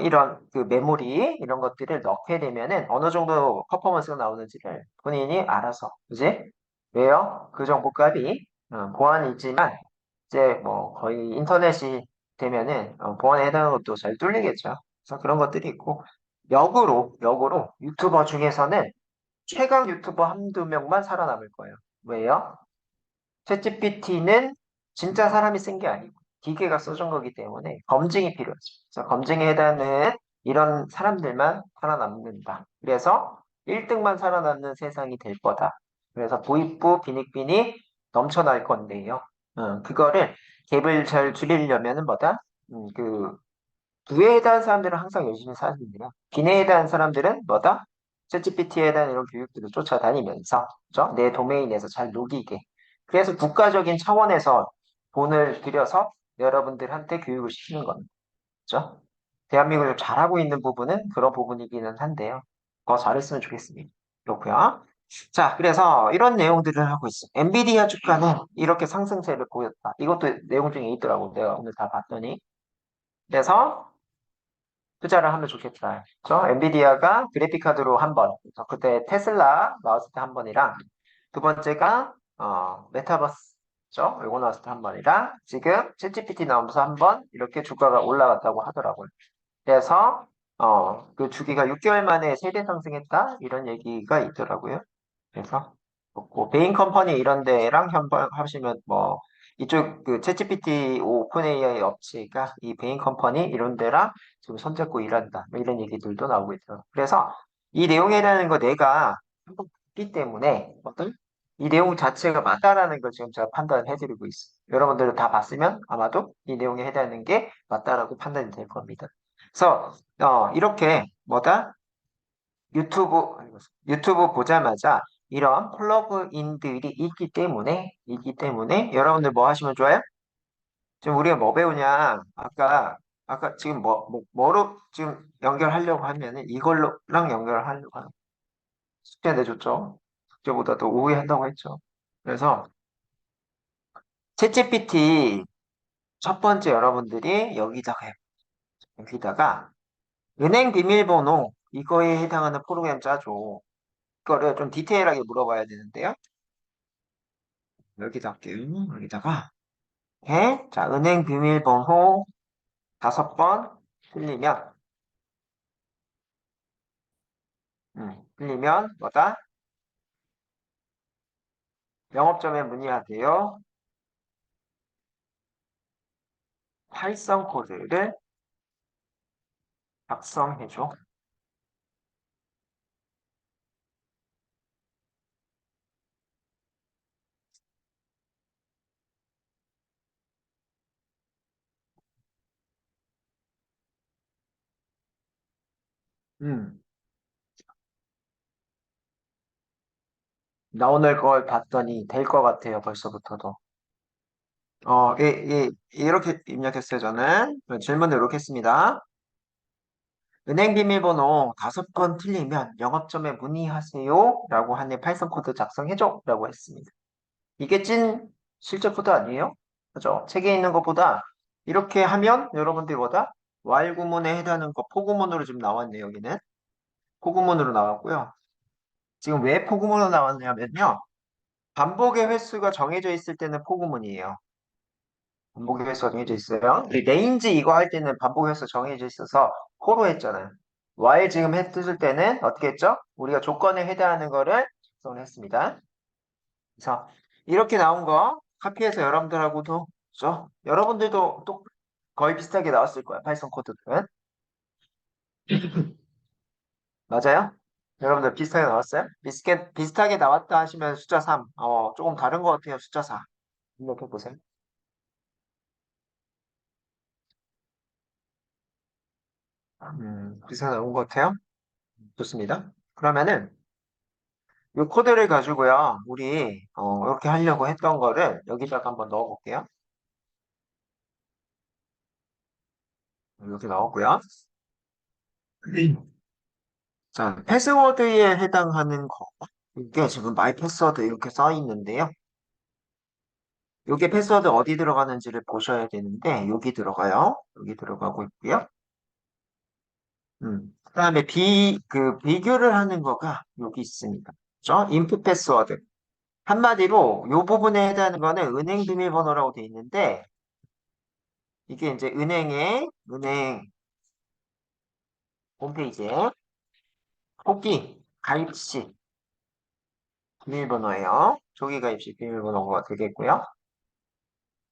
이런 그 메모리 이런 것들을 넣게 되면은 어느 정도 퍼포먼스가 나오는지를 본인이 알아서, 이제 왜요? 그 정보 값이 보안이지만 이제 뭐 거의 인터넷이 되면은 보안에 해당하는 것도 잘 뚫리겠죠. 그래서 그런 것들이 있고 역으로 유튜버 중에서는 최강 유튜버 한두 명만 살아남을 거예요. 왜요? 챗GPT는 진짜 사람이 쓴 게 아니고 기계가 써준 거기 때문에 검증이 필요하죠. 그래서 검증에 해당하는 이런 사람들만 살아남는다. 그래서 1등만 살아남는 세상이 될 거다. 그래서 부익부 빈익빈이 넘쳐날 건데요. 그거를 갭을 잘 줄이려면은 뭐다? 부에 대한 사람들은 항상 열심히 사는데요. 빈에 대한 사람들은 뭐다? 챗GPT에 대한 이런 교육들을 쫓아다니면서 그죠? 내 도메인에서 잘 녹이게. 그래서 국가적인 차원에서 돈을 들여서 여러분들한테 교육을 시키는 겁니다. 그죠? 대한민국이 잘하고 있는 부분은 그런 부분이기는 한데요. 더 잘했으면 좋겠습니다. 그렇고요. 자, 그래서 이런 내용들을 하고 있어. 엔비디아 주가는 이렇게 상승세를 보였다. 이것도 내용 중에 있더라고. 내가 오늘 다 봤더니. 그래서 투자를 하면 좋겠다. 그죠? 엔비디아가 그래픽카드로 한 번, 그때 테슬라 나왔을 때 한 번이랑, 두 번째가, 메타버스죠? 이거 나왔을 때 한 번이랑, 지금 챗GPT 나오면서 한 번, 이렇게 주가가 올라갔다고 하더라고요. 그래서, 그 주기가 6개월 만에 세배 상승했다? 이런 얘기가 있더라고요. 그래서 뭐 베인 컴퍼니 이런 데랑 협업하시면 뭐 이쪽 그 챗GPT 오픈 AI 업체가 이 베인 컴퍼니 이런 데랑 지금 손잡고 일한다 뭐 이런 얘기들도 나오고 있어요. 그래서 이 내용이라는 거 내가 한번 봤기 때문에 어떤 이 내용 자체가 맞다라는 걸 지금 제가 판단해드리고 있어요. 여러분들도 다 봤으면 아마도 이 내용에 해당하는 게 맞다라고 판단이 될 겁니다. 그래서 이렇게 뭐다? 유튜브, 유튜브 보자마자 이런 플러그인들이 있기 때문에 여러분들 뭐 하시면 좋아요? 지금 우리가 뭐 배우냐? 아까 지금 뭐로 지금 연결하려고 하면은 이걸로랑 연결하려고 하는 숙제 내줬죠? 숙제보다도 우회 한다고 했죠. 그래서 챗GPT 첫 번째 여러분들이 여기다가 은행 비밀번호 이거에 해당하는 프로그램 짜줘. 이거를 좀 디테일하게 물어봐야 되는데요. 여기다 할게요. 여기다가 자, 은행 비밀번호 5번 틀리면 틀리면 뭐다? 영업점에 문의하세요. 활성 코드를 작성해줘. 음, 나 오늘 걸 봤더니 될 것 같아요. 벌써부터도. 이렇게 입력했어요, 저는. 질문을 이렇게 했습니다. 은행 비밀번호 5번 틀리면 영업점에 문의하세요. 라고 하는 파이썬 코드 작성해줘. 라고 했습니다. 이게 찐 실제 코드 아니에요? 그죠? 책에 있는 것보다 이렇게 하면 여러분들이 뭐다? while 구문에 해당하는 거 포구문으로 지금 나왔네요, 여기는. 포구문으로 나왔고요. 지금 왜 포구문으로 나왔냐면요. 반복의 횟수가 정해져 있을 때는 포구문이에요. 반복의 횟수가 정해져 있어요. 우리 레인지 이거 할 때는 반복의 횟수 정해져 있어서 포로 했잖아요. while 지금 했을 때는 어떻게 했죠? 우리가 조건에 해당하는 거를 작성을 했습니다. 그래서 이렇게 나온 거 카피해서 여러분들하고도 죠 여러분들도 또 거의 비슷하게 나왔을 거야. 파이썬 코드는. 맞아요? 여러분들 비슷하게 나왔어요? 비슷하게 나왔다 하시면 숫자 3. 조금 다른 것 같아요. 숫자 4. 입력해 보세요. 비슷하게 나온 것 같아요. 좋습니다. 그러면은 이 코드를 가지고요. 우리 이렇게 하려고 했던 거를 여기다가 한번 넣어 볼게요. 이렇게 넣었고요. 자, 패스워드에 해당하는 거. 이게 지금 마이 패스워드 이렇게 써 있는데요. 이게 패스워드 어디 들어가는지를 보셔야 되는데, 여기 들어가요. 여기 들어가고 있고요. 그다음에 비교를 하는 거가 여기 있습니다. 그죠? 인풋 패스워드. 한마디로 이 부분에 해당하는 거는 은행 비밀번호라고 돼 있는데, 이게 이제 은행의 홈페이지에 토끼 가입 시 비밀번호예요. 조기 가입 시 비밀번호가 되겠고요.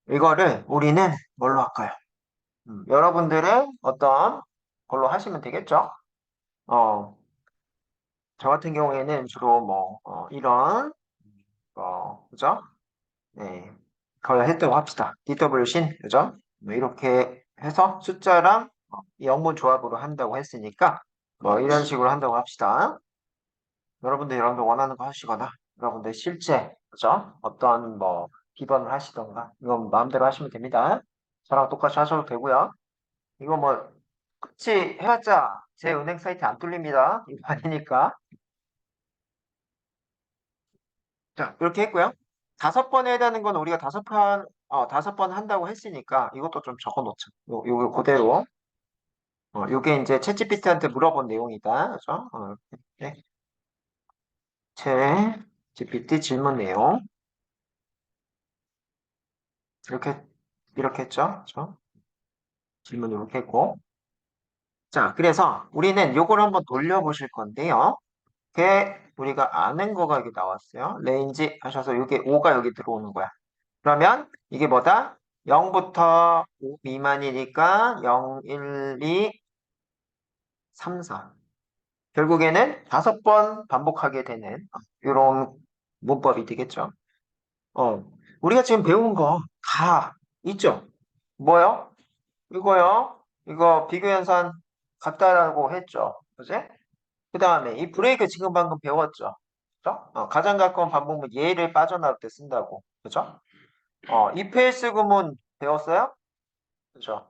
이거를 우리는 뭘로 할까요? 여러분들의 어떤 걸로 하시면 되겠죠? 어, 저 같은 경우에는 주로 뭐, 이런, 그죠? 네. 거의 했다고 합시다. DW신, 그죠? 뭐 이렇게 해서 숫자랑 이 영문 조합으로 한다고 했으니까, 뭐 이런 식으로 한다고 합시다. 여러분들 원하는 거 하시거나, 여러분들 실제, 그죠? 어떤 뭐, 비번을 하시던가, 이건 마음대로 하시면 됩니다. 저랑 똑같이 하셔도 되고요. 이거 뭐, 같이 해봤자 제 은행 사이트 안 뚫립니다. 이거 아니니까. 자, 이렇게 했고요. 5번 해야 되는 건 우리가 5번 한다고 했으니까 이것도 좀 적어 놓자. 요거 그대로. 요게 이제 챗GPT한테 물어본 내용이다. 그죠? 네. 챗GPT 질문 내용. 이렇게, 이렇게 했죠? 그죠? 질문 이렇게 했고. 자, 그래서 우리는 요걸 한번 돌려보실 건데요. 그게 우리가 아는 거가 여기 나왔어요. 레인지 하셔서 이게 5가 여기 들어오는 거야. 그러면 이게 뭐다? 0부터 5 미만이니까 0, 1, 2, 3, 4. 결국에는 5번 반복하게 되는 이런 문법이 되겠죠. 어, 우리가 지금 배운 거 다 있죠? 뭐요? 이거요? 이거 비교연산 같다라고 했죠. 그지? 그 다음에 이 브레이크 지금 방금 배웠죠. 그죠? 가장 가까운 반복문 얘를 빠져나올 때 쓴다고. 그죠? if else 구문 배웠어요? 그죠?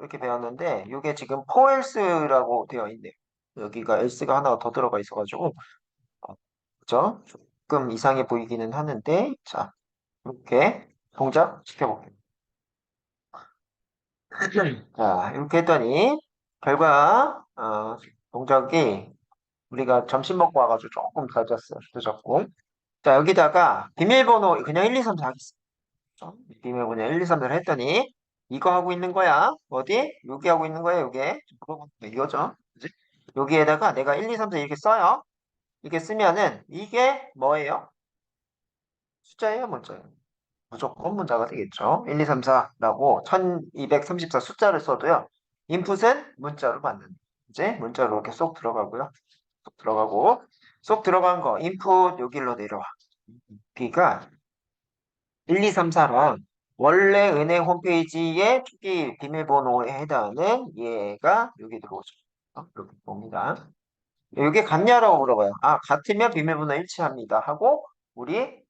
이렇게 배웠는데 이게 지금 for else라고 되어 있네요. 여기가 else가 하나가 더 들어가 있어가지고 그죠? 조금 이상해 보이기는 하는데 자 이렇게 동작 시켜볼게요. 자 이렇게 했더니 결과 동작이 우리가 점심 먹고 와가지고 조금 늦었어요. 늦었고 자 여기다가 비밀번호 그냥 1, 2, 3, 4 하겠습니다. 비밀번호 1, 2, 3, 4 했더니 이거 하고 있는 거야. 어디? 여기 하고 있는 거야. 요게 이거죠. 그지? 여기에다가 내가 1, 2, 3, 4 이렇게 써요. 이게 쓰면은 이게 뭐예요? 숫자예요, 문자예요? 무조건 문자가 되겠죠. 1, 2, 3, 4라고 1234 숫자를 써도요. 인풋은 문자로 받는. 이제 문자로 이렇게 쏙 들어가고요. 쏙 들어가고 쏙 들어간 거 인풋 여기로 내려와. 여기가 1, 2, 3, 4랑 원래 은행 홈페이지의 초기 비밀번호에 해당하는 얘가 여기 들어오죠. 이렇게 봅니다. 이게 같냐라고 물어봐요. 같으면 비밀번호 일치합니다. 하고 우리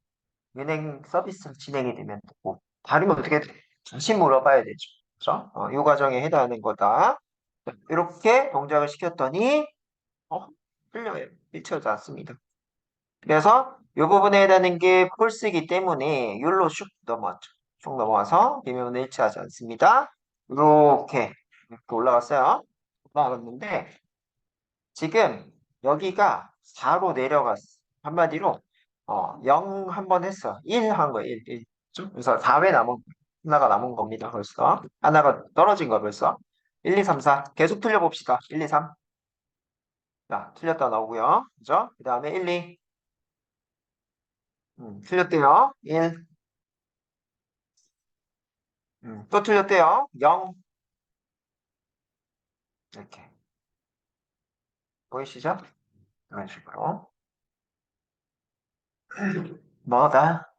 은행 서비스 진행이 되면 되고 다르면 어떻게 돼? 다시 물어봐야 되죠. 그렇죠? 이 과정에 해당하는 거다. 이렇게 동작을 시켰더니 틀려요. 일치하지 않습니다. 그래서 이 부분에 해당하는 게 폴스이기 때문에 율로 슉 넘어왔죠. 쭉 넘어와서 비밀번호 일치하지 않습니다. 이렇게 올라갔어요. 올라갔는데 지금 여기가 4로 내려갔어. 한마디로 0 한 번 했어. 1 한 거야. 1. 그래서 4회 하나가 남은 겁니다. 벌써. 하나가 떨어진 거야 벌써. 1, 2, 3, 4. 계속 틀려봅시다. 1, 2, 3. 자, 틀렸다 나오고요. 그죠? 그 다음에 1, 2. 틀렸대요. 1. 또 틀렸대요. 0. 이렇게. 보이시죠? 이런 식으로. 뭐다?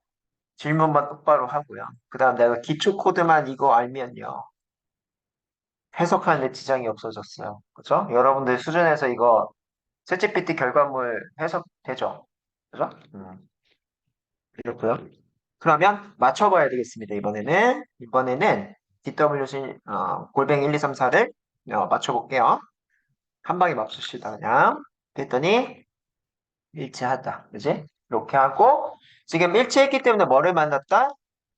질문만 똑바로 하고요. 그 다음 내가 기초 코드만 이거 알면요. 해석하는데 지장이 없어졌어요. 그죠? 여러분들 수준에서 이거 챗GPT 결과물 해석되죠? 그죠? 이렇고요. 그러면 맞춰봐야 되겠습니다. 이번에는 DWC 골뱅이 1, 2, 3, 4를 맞춰볼게요. 한 방에 맞춥시다. 그냥. 그랬더니 일치하다. 그지? 이렇게 하고 지금 일치했기 때문에 뭐를 만났다?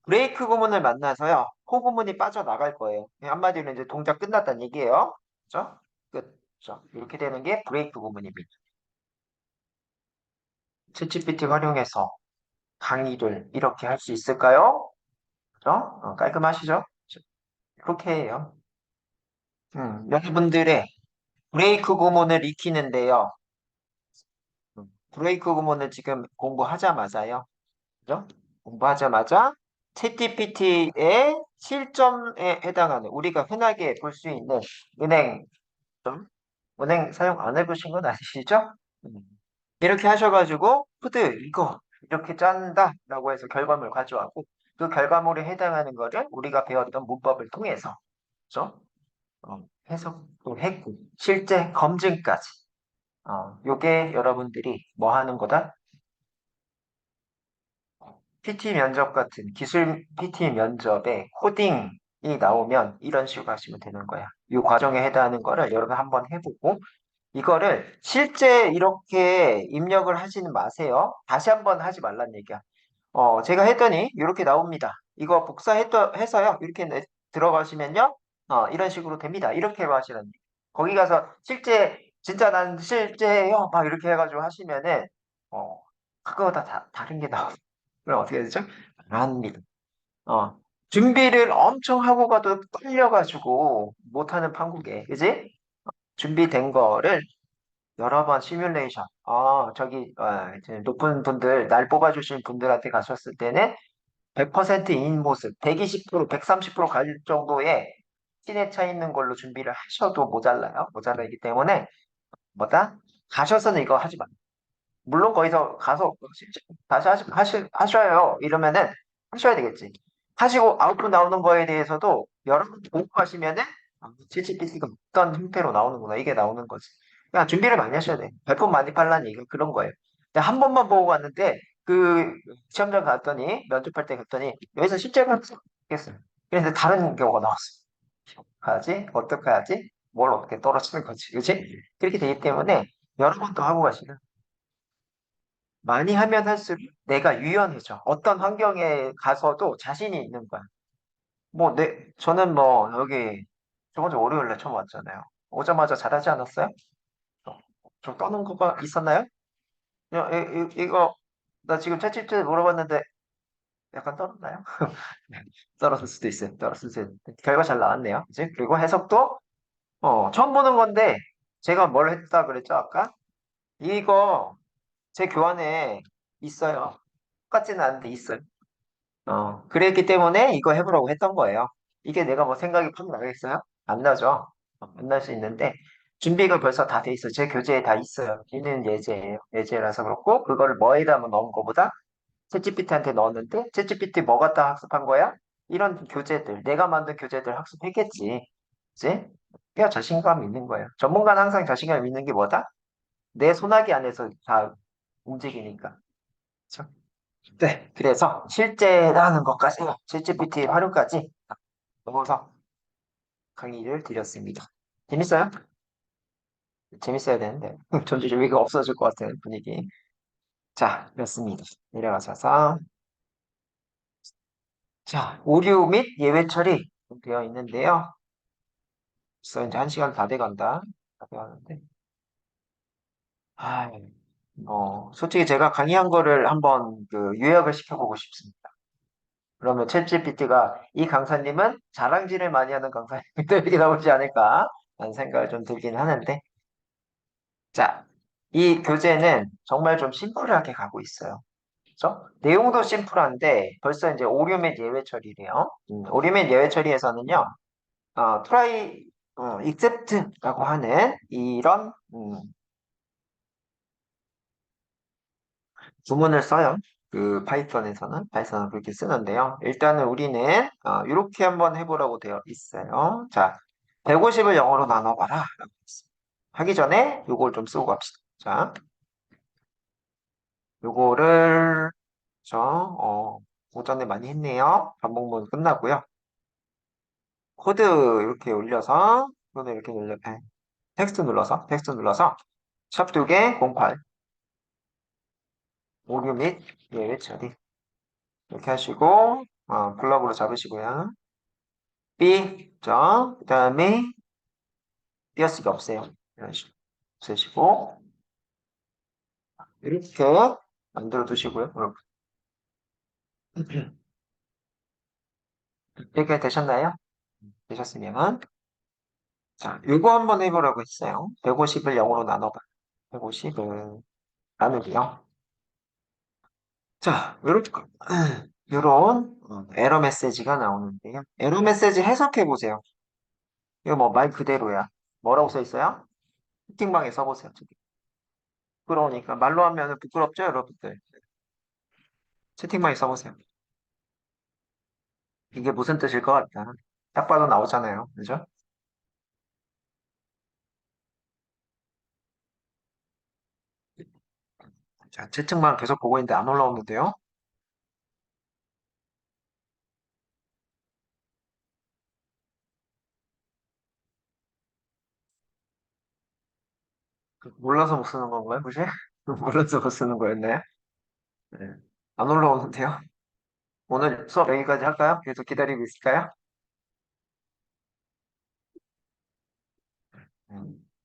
브레이크 구문을 만나서요. 코 구문이 빠져나갈 거예요. 한마디로 이제 동작 끝났다는 얘기예요. 그죠? 끝. 그죠? 이렇게 되는 게 브레이크 구문입니다. 챗GPT 활용해서 강의를 이렇게 할 수 있을까요? 그죠? 깔끔하시죠? 그렇게 해요. 여러분들의 브레이크 구문을 익히는데요. 브레이크 구문을 지금 공부하자마자요. 그죠? 공부하자마자 챗GPT의 실점에 해당하는 우리가 흔하게 볼 수 있는 은행 좀 은행 사용 안 해보신 건 아니시죠? 음. 이렇게 하셔가지고 푸드 이거 이렇게 짠다라고 해서 결과물 가져왔고 그 결과물에 해당하는 거를 우리가 배웠던 문법을 통해서 그죠? 해석도 했고 실제 검증까지 요게 여러분들이 뭐 하는 거다? PT 면접 같은 기술 PT 면접에 코딩이 나오면 이런 식으로 하시면 되는 거야. 이 과정에 해당하는 거를 여러분 한번 해보고 이거를 실제 이렇게 입력을 하지는 마세요. 다시 한번 하지 말란 얘기야. 제가 했더니 이렇게 나옵니다. 이거 해서요. 이렇게 들어가시면요. 이런 식으로 됩니다. 이렇게 하시는 얘기. 거기 가서 실제 진짜 난 실제요. 막 이렇게 해가지고 하시면은 어, 그거보다 다른 게 나와요. 그럼 어떻게 되죠? 안 합니다. 어, 준비를 엄청 하고 가도 떨려가지고 못하는 판국에, 그지? 준비된 거를 여러 번 시뮬레이션. 이제 높은 분들, 날 뽑아주신 분들한테 가셨을 때는 100%인 모습, 120%, 130%갈 정도의 신에 차 있는 걸로 준비를 하셔도 모자라요. 모자라기 때문에, 뭐다? 가셔서는 이거 하지 마. 물론 거기서 가서 실제 다시 하셔요. 이러면은 하셔야 되겠지. 하시고 아웃풋 나오는 거에 대해서도 여러 번 보고 하시면은 ChatGPT가 어떤 형태로 나오는구나 이게 나오는 거지. 그냥 준비를 많이 하셔야 돼. 발품 많이 팔라는 얘기가 그런 거예요. 근데 한 번만 보고 갔는데 그 시험장 갔더니 면접할 때 갔더니 여기서 실제로 했어요. 그래서 다른 경우가 나왔어. 하지? 어떻게 하지? 뭘 어떻게 떨어지는 거지? 그치? 그렇게 되기 때문에 여러 번 더 하고 가시는 많이 하면 할수록 내가 유연해져. 어떤 환경에 가서도 자신이 있는 거야. 저는 여기 저번 주 월요일에 처음 왔잖아요. 오자마자 잘하지 않았어요? 어, 좀 떠는 거가 있었나요? 이거, 나 지금 채찍질 물어봤는데 약간 떨었나요? 떨었을 수도 있어요. 떨었을 수도 있는데. 결과 잘 나왔네요. 이제 그리고 해석도, 처음 보는 건데, 제가 뭘 했다 그랬죠, 아까? 이거 제 교환에 있어요. 똑같지는 않은데 있어요. 그랬기 때문에 이거 해보라고 했던 거예요. 이게 내가 뭐 생각이 팍 나겠어요? 안 나죠. 안 날 수 있는데, 준비가 벌써 다 돼 있어요. 제 교재에 다 있어요. 얘는 예제예요. 예제라서 그렇고, 그걸 뭐에다 넣은 거보다 챗GPT한테 넣었는데, 챗GPT 뭐 갖다 학습한 거야? 이런 교재들, 내가 만든 교재들 학습했겠지. 이제, 꽤 자신감 있는 거예요. 전문가는 항상 자신감 있는 게 뭐다? 내 손아귀 안에서 다 움직이니까. 그쵸? 네, 그래서 실제라는 것까지, 챗GPT 활용까지 넣어서 강의를 드렸습니다. 재밌어요? 재밌어야 되는데 점점 재미가 없어질 것 같은 분위기. 자, 그렇습니다. 내려가셔서 자, 오류 및 예외 처리 되어 있는데요. 벌써 이제 1시간 다 돼간다. 다 돼가는데. 아, 솔직히 제가 강의한 거를 한번 그 요약을 시켜보고 싶습니다. 그러면 챗GPT가 이 강사님은 자랑질을 많이 하는 강사님들이 나오지 않을까 하는 생각을 좀 들긴 하는데 자, 이 교재는 정말 좀 심플하게 가고 있어요. 그죠? 내용도 심플한데 벌써 이제 오류 및 예외 처리래요. 오류 및 예외 처리에서는요, try, except라고 하는 이런 구문을 써요. 그 파이썬은 그렇게 쓰는데요. 일단은 우리는 이렇게 한번 해보라고 되어 있어요. 자, 150을 0으로 나눠봐라. 라고 했습니다. 하기 전에 요걸 좀 쓰고 갑시다. 자, 요거를 오전에 많이 했네요. 반복문 끝나고요. 코드 이렇게 올려서 코드 이렇게 텍스트 눌러서 샵 2개 08 오류 및 예외 처리 이렇게 하시고 블럭으로 잡으시고요. B 그 다음에 띄어쓰기 없애요. 이런 식으로 없애시고 이렇게 만들어 두시고요. 여러분. 이렇게 되셨나요? 되셨으면 자, 이거 한번 해보라고 했어요. 150을 0으로 나눠봐. 150을 나누기요. 자, 요런 에러 메시지가 나오는데요. 에러 메시지 해석해 보세요. 이거 뭐 말 그대로야. 뭐라고 써 있어요? 채팅방에 써보세요. 저기. 부끄러우니까 말로 하면 부끄럽죠, 여러분들? 채팅방에 써보세요. 이게 무슨 뜻일 것 같다. 딱 봐도 나오잖아요. 그죠? 자, 채팅방 계속 보고 있는데 안 올라오는데요. 몰라서 못 쓰는 건가요, 혹시? 몰라서 못 쓰는 거였나요? 네. 안 올라오는데요. 오늘 수업 여기까지 할까요? 계속 기다리고 있을까요?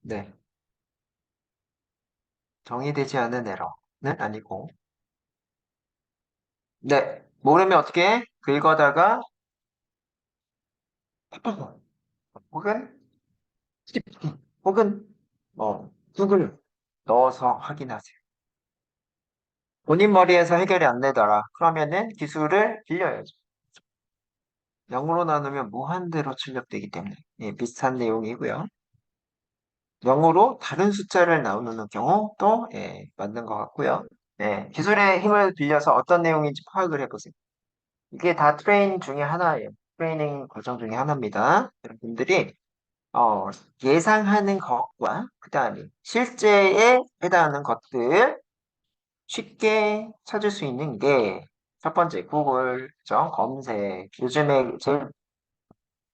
네. 정의되지 않은 에러는 아니고. 네. 모르면 어떻게 해? 긁어다가 혹은 혹은 뚝을 넣어서 확인하세요. 본인 머리에서 해결이 안 되더라. 그러면은 기술을 빌려야죠. 0으로 나누면 무한대로 출력되기 때문에 예, 비슷한 내용이고요. 0으로 다른 숫자를 나누는 경우 또 예, 맞는 것 같고요. 예, 기술의 힘을 빌려서 어떤 내용인지 파악을 해보세요. 이게 다 트레이닝 중에 하나예요. 트레이닝 과정 중에 하나입니다. 여러분들이 어, 예상하는 것과 그 다음에 실제에 해당하는 것들 쉽게 찾을 수 있는 게 첫 번째 구글 검색. 요즘에 제일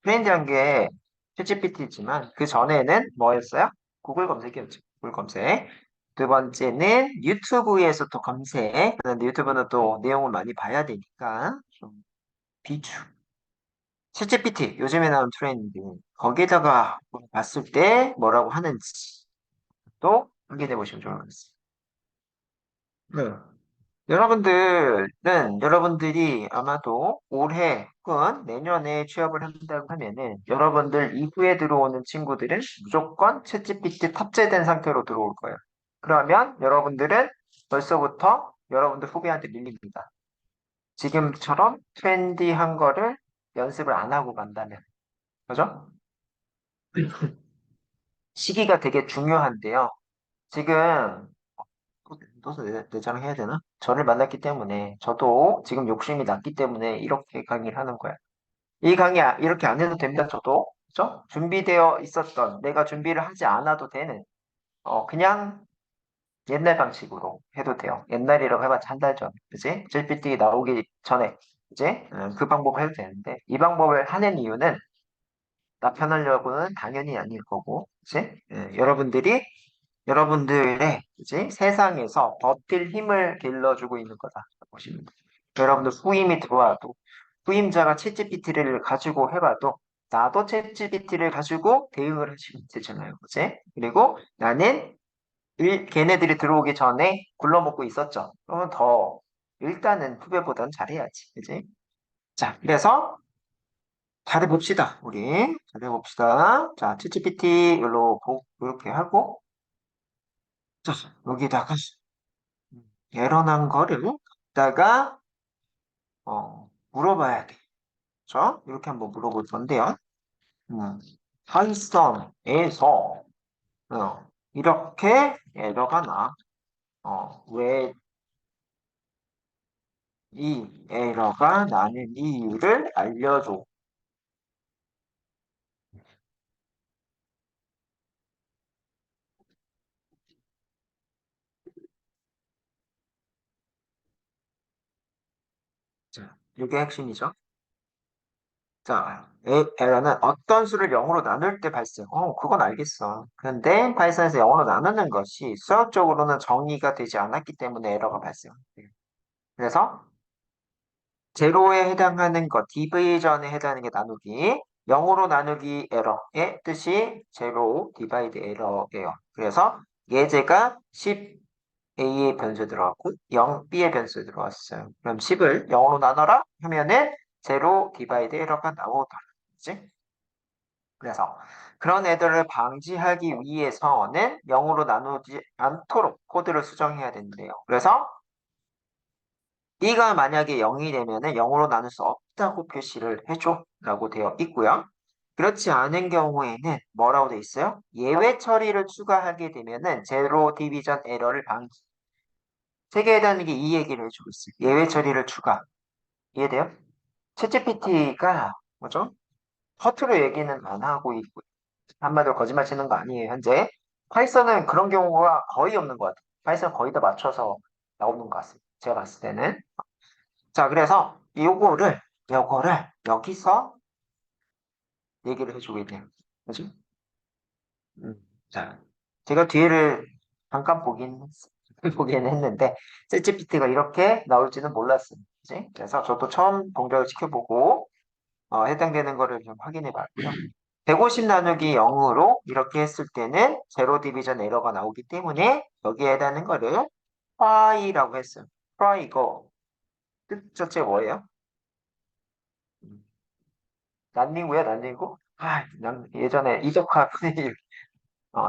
트렌디한 게 챗GPT지만 그 전에는 뭐였어요? 구글 검색이었죠. 구글 검색. 두 번째는 유튜브에서 또 검색. 그런데 유튜브는 또 내용을 많이 봐야 되니까 좀 비추. 챗GPT 요즘에 나온 트렌드 거기다가 봤을 때 뭐라고 하는지 또 확인해 보시면 좋을 것 같습니다. 네. 여러분들이 아마도 올해 혹은 내년에 취업을 한다고 하면은 여러분들 이후에 들어오는 친구들은 무조건 챗GPT 탑재된 상태로 들어올 거예요. 그러면 여러분들은 벌써부터 여러분들 후배한테 밀립니다. 지금처럼 트렌디한 거를 연습을 안 하고 간다면. 그죠? 시기가 되게 중요한데요. 지금 또 내자랑 해야 되나? 저를 만났기 때문에 저도 지금 욕심이 났기 때문에 이렇게 강의를 하는 거야. 이 강의 이렇게 안 해도 됩니다. 저도 그죠? 준비되어 있었던 내가 준비를 하지 않아도 되는 그냥 옛날 방식으로 해도 돼요. 옛날이라고 해봤자 한 달 전, 그지? GPT 나오기 전에 그지? 그 방법을 해도 되는데 이 방법을 하는 이유는 나 편하려고는 당연히 아닐 거고, 그지? 여러분들이 여러분들의 그지? 세상에서 버틸 힘을 길러주고 있는 거다 보시면 돼요. 여러분들 후임이 들어와도 후임자가 챗GPT를 가지고 해봐도 나도 챗GPT를 가지고 대응을 하시면 되잖아요. 그지? 그리고 나는 걔네들이 들어오기 전에 굴러먹고 있었죠. 그러면 더 일단은 후배보단 잘해야지. 그지? 자, 그래서 잘해봅시다. 우리 잘해봅시다. 자, 챗GPT 이렇게 하고 자, 여기다가 에러 난 거를 갖다가 물어봐야 돼. 그렇죠? 이렇게 한번 물어볼 건데요. 음, 파이썬에서 이렇게 에러가 나. 왜 이 에러가 나는 이유를 알려줘. 자, 이게 핵심이죠. 자, 에러는 어떤 수를 0으로 나눌 때 발생. 그건 알겠어. 근데 파이썬에서 0으로 나누는 것이 수학적으로는 정의가 되지 않았기 때문에 에러가 발생해요. 그래서 제로에 해당하는 것, 디비전에 해당하는 게 나누기, 0으로 나누기 에러의 뜻이 제로 디바이드 에러예요. 그래서 예제가 10a의 변수에 들어갔고 0b의 변수에 들어왔어요. 그럼 10을 0으로 나눠라 하면은 제로 디바이드 에러가 나오더라. 그치? 그래서 그런 애들을 방지하기 위해서는 0으로 나누지 않도록 코드를 수정해야 된대요. 그래서 B가 만약에 0이 되면은 0으로 나눌 수 없다고 표시를 해줘 라고 되어 있고요. 그렇지 않은 경우에는 뭐라고 되어 있어요? 예외 처리를 추가하게 되면은 제로 디비전 에러를 방지. 세개에 해당하는 게 이 얘기를 해주고 있어요. 예외 처리를 추가. 이해돼요? 챗GPT가 뭐죠? 허투루 얘기는 안 하고 있고 한마디로 거짓말 치는 거 아니에요, 현재. 파이썬은 그런 경우가 거의 없는 것 같아요. 파이썬 거의 다 맞춰서 나오는 것 같습니다. 제가 봤을 때는. 자, 그래서 요거를 여기서 얘기를 해주고 있네요. 그죠? 자, 제가 뒤를 잠깐 보긴 했는데, 챗GPT가 이렇게 나올지는 몰랐어요. 그지? 그래서 저도 처음 동작을 지켜보고, 해당되는 거를 좀 확인해 봤고요. 150 나누기 0으로 이렇게 했을 때는 제로 디비전 에러가 나오기 때문에 여기에 해당하는 거를 try라고 했어요. try 이거 뜻 자체가 뭐예요? 난닝구야, 난닝구? 난 예전에 이적화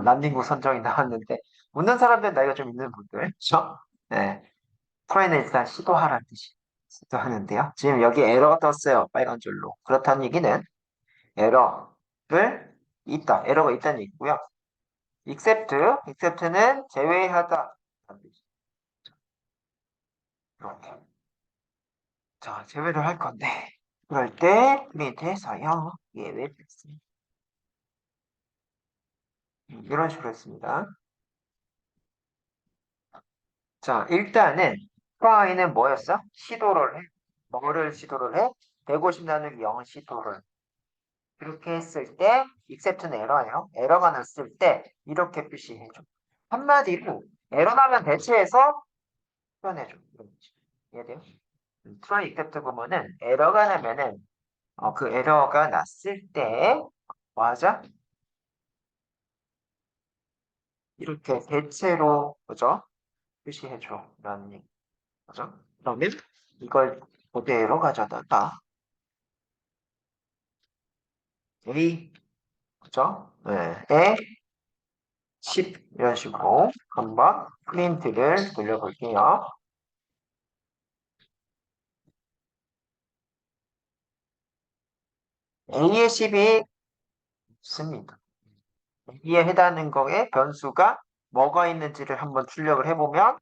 난닝구 선정이 나왔는데 웃는 사람들은 나이가 좀 있는 분들, 그렇죠? 네, try는 일단 시도하라는 뜻이 시도하는데요. 지금 여기 에러가 떴어요, 빨간 줄로. 그렇다는 얘기는 에러가 있다는 얘기고요. except는 제외하다. 이렇게. 자, 제외를 할 건데, 그럴 때 프린트해서요. 예외 필수. 이런 식으로 했습니다. 자, 일단은 try는 뭐였어? 시도를 해. 뭐를 시도를 해? 150 나누기 0 시도를. 그렇게 했을 때 except는 에러예요. 에러가 났을 때 이렇게 표시해줘. 한마디로 에러 나면 대체해서 표현해줘. 이런 거지. 이해돼요? try except 보면은 에러가 나면은 그 에러가 났을 때 맞아? 이렇게 대체로 그죠? 표시해줘 라는 얘기 그죠? 그러면 이걸 그대로 가져다가 A 그죠? 네. 에 10 이런 식으로 한번 프린트를 돌려볼게요. A의 10이 있습니다. A에 해당하는 거에 변수가 뭐가 있는지를 한번 출력을 해보면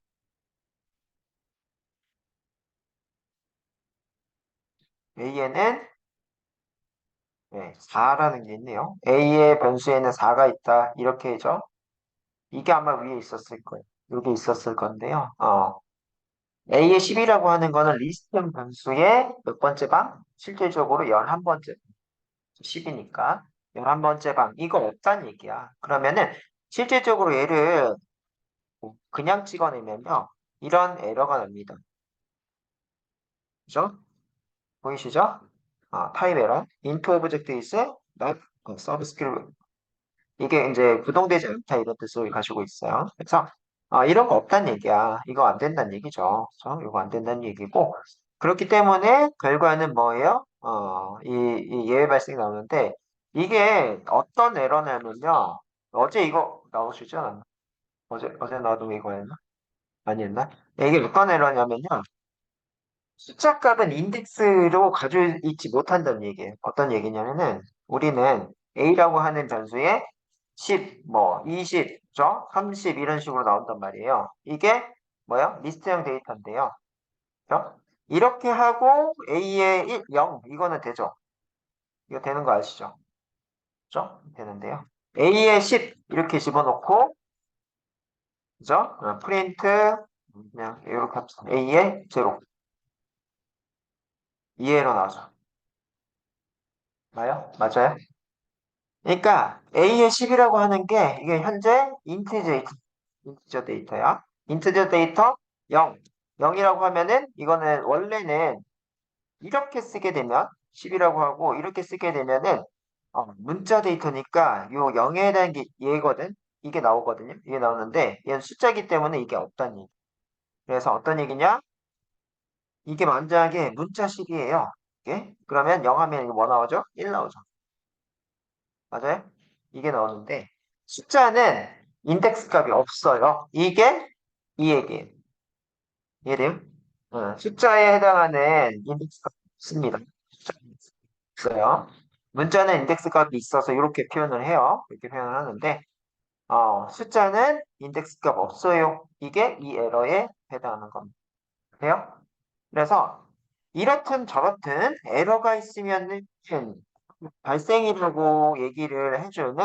A에는 4라는 게 있네요. A의 변수에는 4가 있다. 이렇게 해죠. 이게 아마 위에 있었을 거예요. 여기 있었을 건데요. A의 10이라고 하는 거는 리스트형 변수의 몇 번째 방? 실질적으로 11번째. 10이니까 11번째 방. 이거 없다는 얘기야. 그러면은 실질적으로 얘를 그냥 찍어내면요. 이런 에러가 납니다. 그죠? 보이시죠? 타입 에러. int object is not subscript. 이게 이제 구동되지 않다 이런 뜻을 가지고 있어요. 그래서 이런 거 없다는 얘기야. 이거 안 된다는 얘기죠. 그래서 이거 안 된다는 얘기고 그렇기 때문에 결과는 뭐예요? 이 예외 발생이 나오는데 이게 어떤 에러냐면요. 어제 이거 나오시지 않았나? 어제 나도 이거 했나? 아니었나? 이게 어떤 에러냐면요. 숫자 값은 인덱스로 가지고 있지 못한다는 얘기예요. 어떤 얘기냐면은 우리는 A라고 하는 변수에 10, 20, 30 이런 식으로 나온단 말이에요. 이게 뭐야? 리스트형 데이터인데요. 그죠? 이렇게 하고 A의 1, 0 이거는 되죠. 이거 되는 거 아시죠? 그죠? 되는데요. A의 10 이렇게 집어넣고 그죠? 프린트 그냥 이렇게 합시다. A의 0 2회로 나오죠. 맞아요? 그러니까 A의 10이라고 하는 게 이게 현재 인티저 데이터야. 인티저 데이터 0. 0이라고 하면은 이거는 원래는 이렇게 쓰게 되면 10이라고 하고 이렇게 쓰게 되면은 문자 데이터니까 요 0에 대한 게 얘거든. 이게 나오거든요. 이게 나오는데 얘는 숫자기 때문에 이게 없다는 얘기. 그래서 어떤 얘기냐? 이게 만약에 문자식이에요. 이게 그러면 0 하면 이게 뭐 나오죠? 1 나오죠. 맞아요? 이게 나오는데 숫자는 인덱스 값이 없어요. 이게 이 얘기예요. 이해돼요? 숫자에 해당하는 인덱스 값이 없습니다. 숫자는 없어요. 문자는 인덱스 값이 있어서 이렇게 표현을 해요. 이렇게 표현을 하는데 숫자는 인덱스 값 없어요. 이게 이 에러에 해당하는 겁니다. 돼요? 그래서 이렇든 저렇든 에러가 있으면은 발생이라고 얘기를 해주는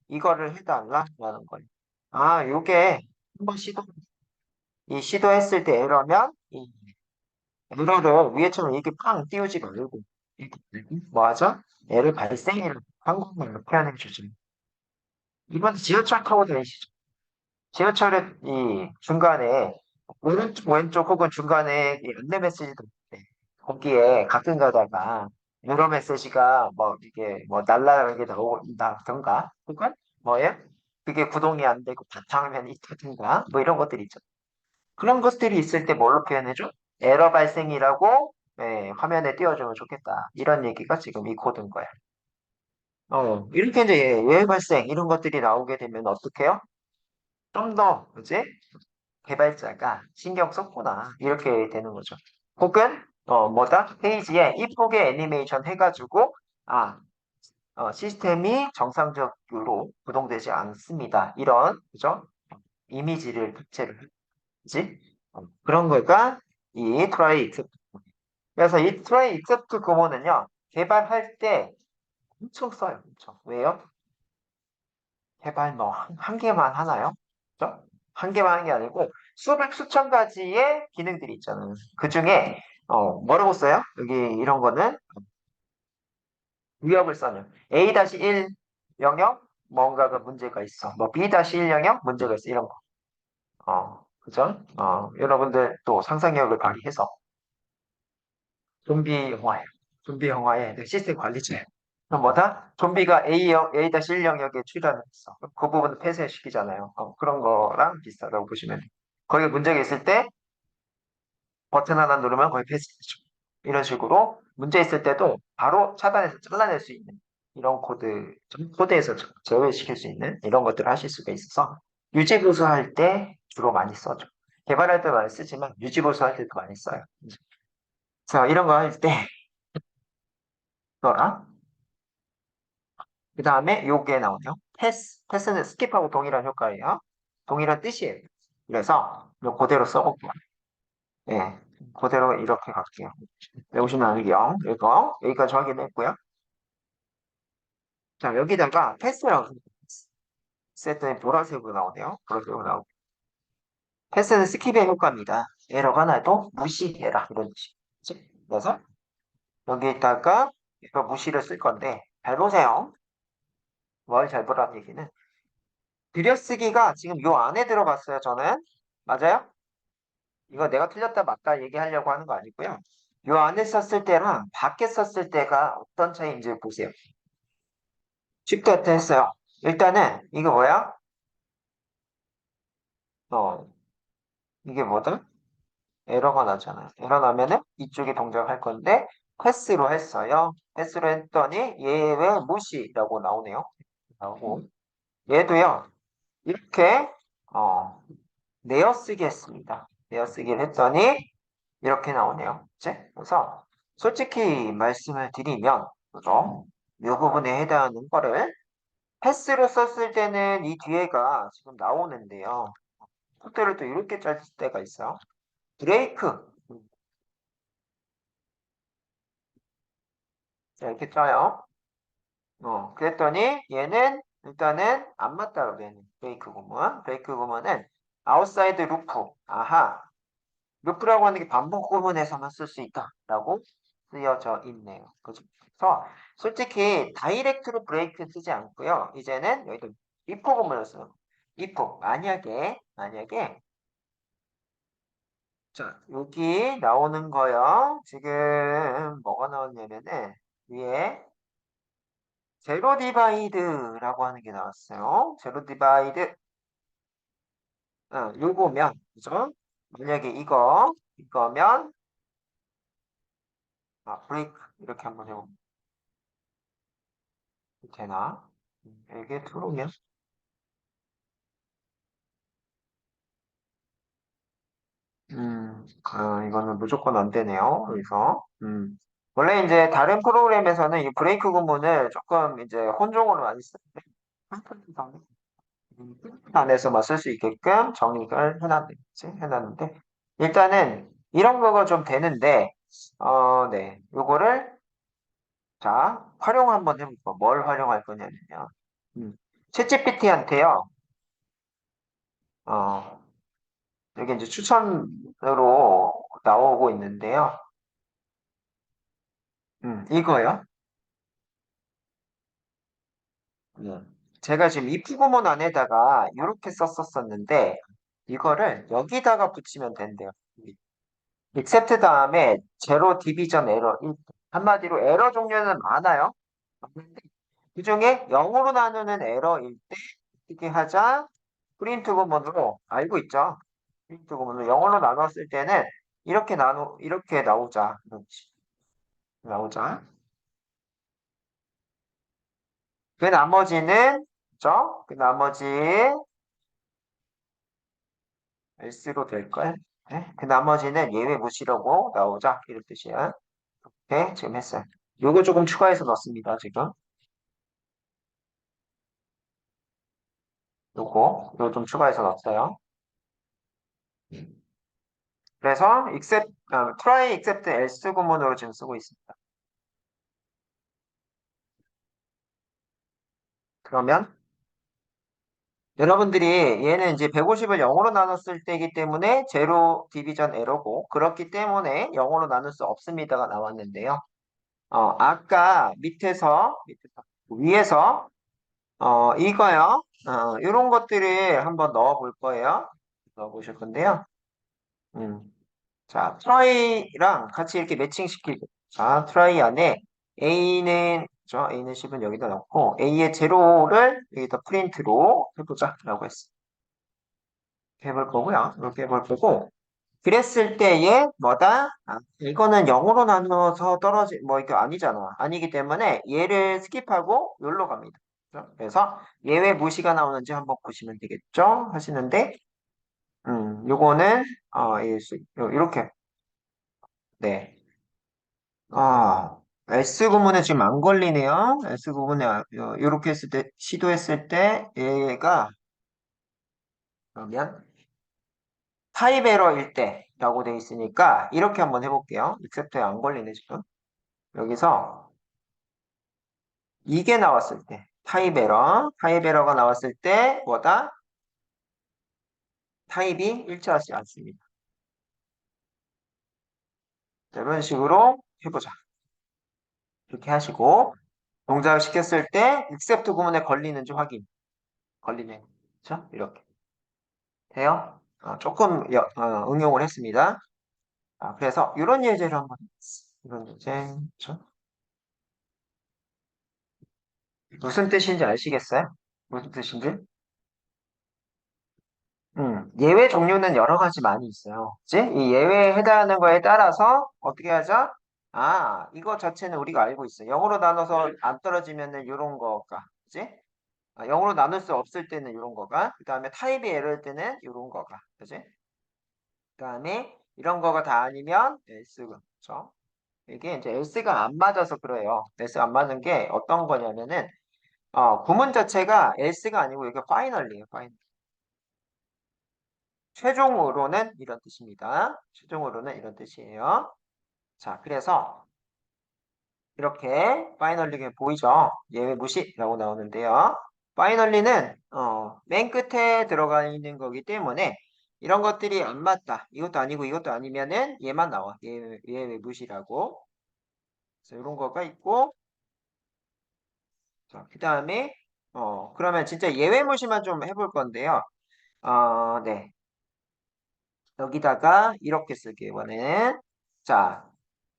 이거를 해달라라는 거예요. 요게 한번 이 시도했을 때 에러면 이 에러를 위에처럼 이렇게 팡 띄우지 말고 이렇게 뭐 하죠? 에러 발생이라고 한국말로 표현해 주죠. 이번 지하철 타고 다니시죠? 지하철의 이 중간에 오른쪽 왼쪽 혹은 중간에 이 안내 메시지도 있대. 거기에 가끔 가다가 유로 메시지가 뭐 이게 뭐 날라가게 나오던가 혹은 뭐예요? 그게 구동이 안 되고 바탕화면이 있다든가 뭐 이런 것들이 있죠. 그런 것들이 있을 때 뭘로 표현해줘? 에러 발생이라고 화면에 띄워주면 좋겠다. 이런 얘기가 지금 이 코드인 거야. 이렇게 이제 예외 발생 이런 것들이 나오게 되면 어떻게 해요? 좀 더, 그지? 개발자가 신경 썼구나. 이렇게 되는 거죠. 혹은, 뭐다? 페이지에 이쁘게 애니메이션 해가지고, 시스템이 정상적으로 구동되지 않습니다. 이런, 그죠? 이미지를 캡처를 하지? 그런 거가 이 try except. 그래서 이 try except 구문은요, 개발할 때 엄청 써요. 엄청. 왜요? 개발 뭐, 한 개만 하나요? 그죠? 한 개만 하는 게 아니고, 수백, 수천 가지의 기능들이 있잖아요. 그 중에, 뭐라고 써요? 여기 이런 거는 위협을 써요. A-1 영역, 뭔가가 문제가 있어. 뭐 B-1 영역, 문제가 있어. 이런 거. 그죠? 여러분들 또 상상력을 발휘해서 좀비 영화예요. 좀비 영화의 시스템 관리자예요. 그럼 뭐다? 좀비가 A-1 영역에 출현했어. 그 부분을 폐쇄시키잖아요. 그런 거랑 비슷하다고 보시면 돼요. 거기에 문제가 있을 때 버튼 하나 누르면 거의 폐쇄되죠. 이런 식으로 문제 있을 때도 바로 차단해서 잘라낼 수 있는 이런 코드에서 제외시킬 수 있는 이런 것들을 하실 수가 있어서 유지보수할 때 주로 많이 써죠. 개발할 때 많이 쓰지만 유지보수할 때도 많이 써요. 자, 이런 거 할 때, 이거랑 그 다음에 요게 나오네요. 패스는 스킵하고 동일한 효과예요. 동일한 뜻이에요. 그래서 요 그대로 써볼게요. 예, 그대로 이렇게 갈게요. 외우시면 알게요. 이거 여기까지 확인했고요. 자, 여기다가 패스라고 했더니 보라색으로 나오네요. 보라색으로 나오고. 패스는 스킵의 효과입니다. 에러가 나도 무시해라. 이런 뜻이죠. 그래서 여기다가 이거 무시를 쓸 건데 잘 보세요. 뭘 잘 보라는 얘기는 들여쓰기가 지금 요 안에 들어갔어요. 저는 맞아요? 이거 내가 틀렸다 맞다 얘기하려고 하는 거 아니고요. 요 안에 썼을 때랑 밖에 썼을 때가 어떤 차이인지 보세요. 쉽게 어땠어요? 일단은 이거 뭐야? 어, 이게 뭐다? 에러가 나잖아요. 에러 나면은 이쪽에 동작할 건데 패스로 했어요. 패스로 했더니 얘 왜 무시라고 나오네요. 나오고 얘도요. 이렇게 내어쓰기 했습니다. 내어쓰기를 했더니 이렇게 나오네요. 그치? 그래서 솔직히 말씀을 드리면 그죠? 이 부분에 해당하는 거를 패스로 썼을 때는 이 뒤에가 지금 나오는데요. 속도를 또 이렇게 짤 때가 있어요. 브레이크 자, 이렇게 짜요. 그랬더니 얘는 일단은 안 맞다 얘는 브레이크 구문. 브레이크 구문은 아웃사이드 루프. 아하. 루프라고 하는 게 반복 구문에서만 쓸 수 있다라고 쓰여져 있네요. 그죠? 그래서 솔직히 다이렉트로 브레이크 쓰지 않고요. 이제는 여기도 if 구문을 써요. if 만약에 자 여기 나오는 거요. 지금 뭐가 나왔냐면은 위에 제로 디바이드라고 하는 게 나왔어요. 제로 디바이드 요거면 그죠? 만약에 이거면 브레이크 이렇게 한번 해보면 되나? 이게 true면 이거는 무조건 안 되네요. 그래서, 원래 이제 다른 프로그램에서는 이 브레이크 구문을 조금 이제 혼종으로 많이 쓰는데, 파이썬에서는 안에서만 쓸 수 있게끔 정의를 해놨는데, 일단은 이런 거가 좀 되는데, 네. 요거를, 자, 활용 한번 해볼까? 뭘 활용할 거냐면요. 음, 챗GPT한테요, 어, 여기 이제 추천으로 나오고 있는데요. 이거요. 제가 지금 if 구문 안에다가 이렇게 썼었었는데 이거를 여기다가 붙이면 된대요. except 다음에 제로 디비전 에러 한마디로 에러 종류는 많아요. 많은데 그중에 0으로 나누는 에러일 때 어떻게 하자? 프린트 구문으로 알고 있죠. 프린트 구문으로 0으로 나눴을 때는 이렇게 나오자. 나오자. 그 나머지는 그죠? 그 나머지 S로 될걸? 네? 그 나머지는 예외 무시라고 나오자. 이런 뜻이야. 네, 지금 했어요. 요거 조금 추가해서 넣습니다, 지금. 요거 좀 추가해서 넣었어요. 그래서 try except else 구문으로 지금 쓰고 있습니다. 그러면 여러분들이 얘는 이제 150을 0으로 나눴을 때이기 때문에 제로 디비전 에러고 그렇기 때문에 0으로 나눌 수 없습니다가 나왔는데요. 아까 위에서 이거요. 이런 것들을 한번 넣어 볼 거예요. 넣어 보실 건데요. 음. 자, try랑 같이 이렇게 매칭시키고. 자, try 안에 A는 10은 여기다 넣고, A의 제로를 여기다 프린트로 해보자. 라고 했어. 해볼 거고요. 이렇게 해볼 거고. 그랬을 때에 뭐다? 이거는 0으로 나누어서 뭐 이게 아니잖아. 아니기 때문에 얘를 스킵하고 여기로 갑니다. 그죠? 그래서 예외 무시가 나오는지 한번 보시면 되겠죠? 하시는데, 요거는, 이렇게, 네. S 구문에 지금 안 걸리네요. S 구문에, 이렇게 했을 때, 시도했을 때, 얘가, 그러면, 타입 에러일 때라고 돼 있으니까, 이렇게 한번 해볼게요. except에 안 걸리네, 지금. 여기서, 이게 나왔을 때, 타입 에러가 나왔을 때, 뭐다? 타입이 일치하지 않습니다. 자, 이런 식으로 해보자. 이렇게 하시고, 동작을 시켰을 때, except 구문에 걸리는지 확인. 걸리네. 그쵸? 이렇게. 돼요? 조금 응용을 했습니다. 그래서 이런 예제를 한번 이런 예제 그쵸? 무슨 뜻인지 아시겠어요? 무슨 뜻인지? 예외 종류는 여러 가지 많이 있어요. 그치? 이 예외에 해당하는 거에 따라서 어떻게 하죠? 이거 자체는 우리가 알고 있어요. 0으로 나눠서 안 떨어지면은 이런 거가, 그치? 0으로 나눌 수 없을 때는 이런 거가, 그 다음에 타입이 에러일 때는 이런 거가, 그치? 그 다음에 이런 거가 다 아니면 else, 그쵸? 이게 이제 S가 안 맞아서 그래요. S가 안 맞는 게 어떤 거냐면은, 구문 자체가 S가 아니고 이게 파이널이에요, 파이널. 최종으로는 이런 뜻입니다. 최종으로는 이런 뜻이에요. 자, 그래서 이렇게 파이널리가 보이죠? 예외 무시라고 나오는데요. 파이널리는 맨 끝에 들어가 있는 거기 때문에 이런 것들이 안 맞다. 이것도 아니고 이것도 아니면은 얘만 나와. 예외 무시라고. 그래서 이런 거가 있고 자, 그 다음에, 그러면 진짜 예외 무시만 좀 해볼 건데요. 네. 여기다가 이렇게 쓸게요, 이번에는. 자,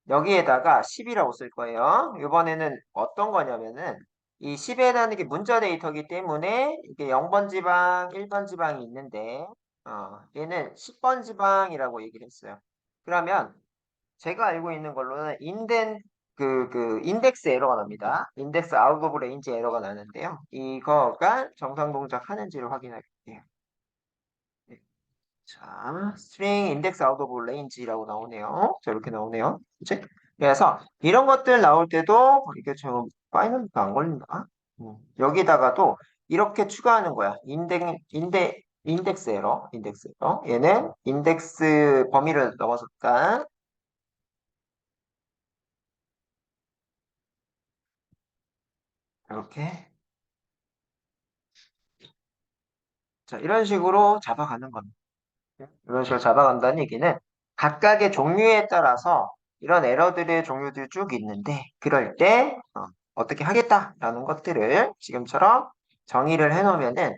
여기에다가 10이라고 쓸 거예요. 이번에는 어떤 거냐면은, 이 10이라는 게 문자 데이터이기 때문에, 이게 0번 지방, 1번 지방이 있는데, 얘는 10번 지방이라고 얘기를 했어요. 그러면, 제가 알고 있는 걸로는 인덱스 에러가 납니다. 인덱스 아웃 오브 레인지 에러가 나는데요. 이거가 정상 동작하는지를 확인할게요. 네. 자, string index out of range라고 나오네요. 자, 이렇게 나오네요. 그치? 그래서 이런 것들 나올 때도 이게 지금 파이널리가 안 걸린다. 여기다가도 이렇게 추가하는 거야. 인덱스 에러, 인덱스 에러. 얘는 인덱스 범위를 넘어섰다. 이렇게. 자, 이런 식으로 잡아가는 겁니다. 이런 식으로 잡아간다는 얘기는 각각의 종류에 따라서 이런 에러들의 종류들이 쭉 있는데 그럴 때 떻게 하겠다라는 것들을 지금처럼 정의를 해놓으면은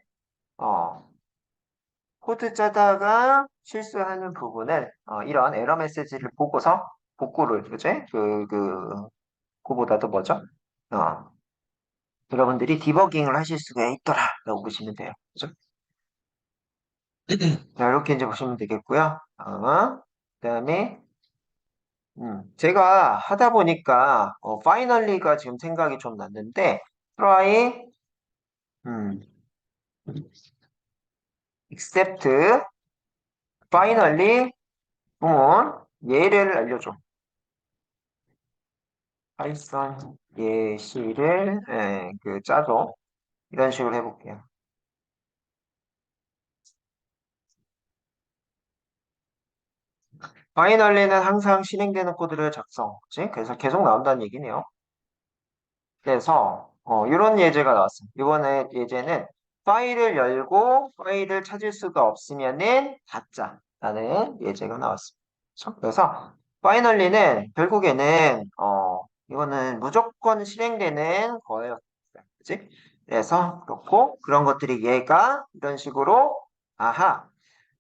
코드 짜다가 실수하는 부분을 이런 에러 메시지를 보고서 복구를 그제 그보다도 뭐죠? 어, 여러분들이 디버깅을 하실 수가 있더라라고 보시면 돼요. 그죠? 자, 이렇게 이제 보시면 되겠고요. 그다음에 제가 하다 보니까 파이널리가 지금 생각이 좀 났는데 try 음, except finally 부문 예를 알려줘. 파이썬 예시를 짜줘. 이런 식으로 해볼게요. 파이널리는 항상 실행되는 코드를 작성. 그치? 그래서 계속 나온다는 얘기네요. 그래서 이런 예제가 나왔어요. 이번에 예제는 파일을 열고 파일을 찾을 수가 없으면은 닫자라는 예제가 나왔습니다. 그래서 파이널리는 결국에는 이거는 무조건 실행되는 거예요. 그치? 그래서 그렇고 그런 것들이 얘가 이런 식으로 아하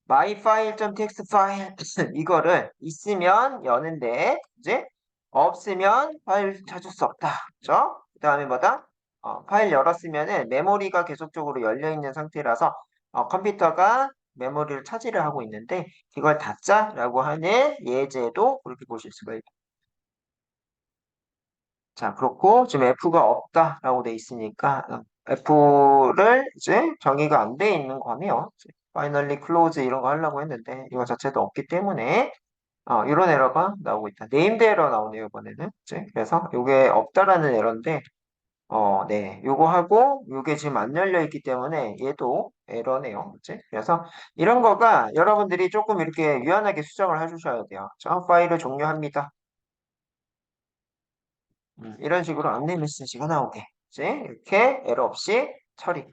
myfile.txt 파일 이거를 있으면 여는데 이제 없으면 파일 찾을 수 없다. 그죠? 그 다음에 뭐다? 파일 열었으면은 메모리가 계속적으로 열려 있는 상태라서 컴퓨터가 메모리를 차지를 하고 있는데 이걸 닫자라고 하는 예제도 그렇게 보실 수가 있다. 자, 그렇고 지금 F가 없다라고 돼 있으니까 F를 이제 정의가 안 돼 있는 거네요. 파이널리 클로즈 이런 거 하려고 했는데 이거 자체도 없기 때문에 이런 에러가 나오고 있다. 네임드 에러 나오네요, 이번에는. 이제 그래서 이게 없다라는 에러인데 네, 요거 하고 요게 지금 안 열려 있기 때문에 얘도 에러네요. 이제 그래서 이런 거가 여러분들이 조금 이렇게 유연하게 수정을 해주셔야 돼요. 저 파일을 종료합니다. 이런 식으로 안내 메시지가 나오게. 이제 이렇게 에러 없이 처리.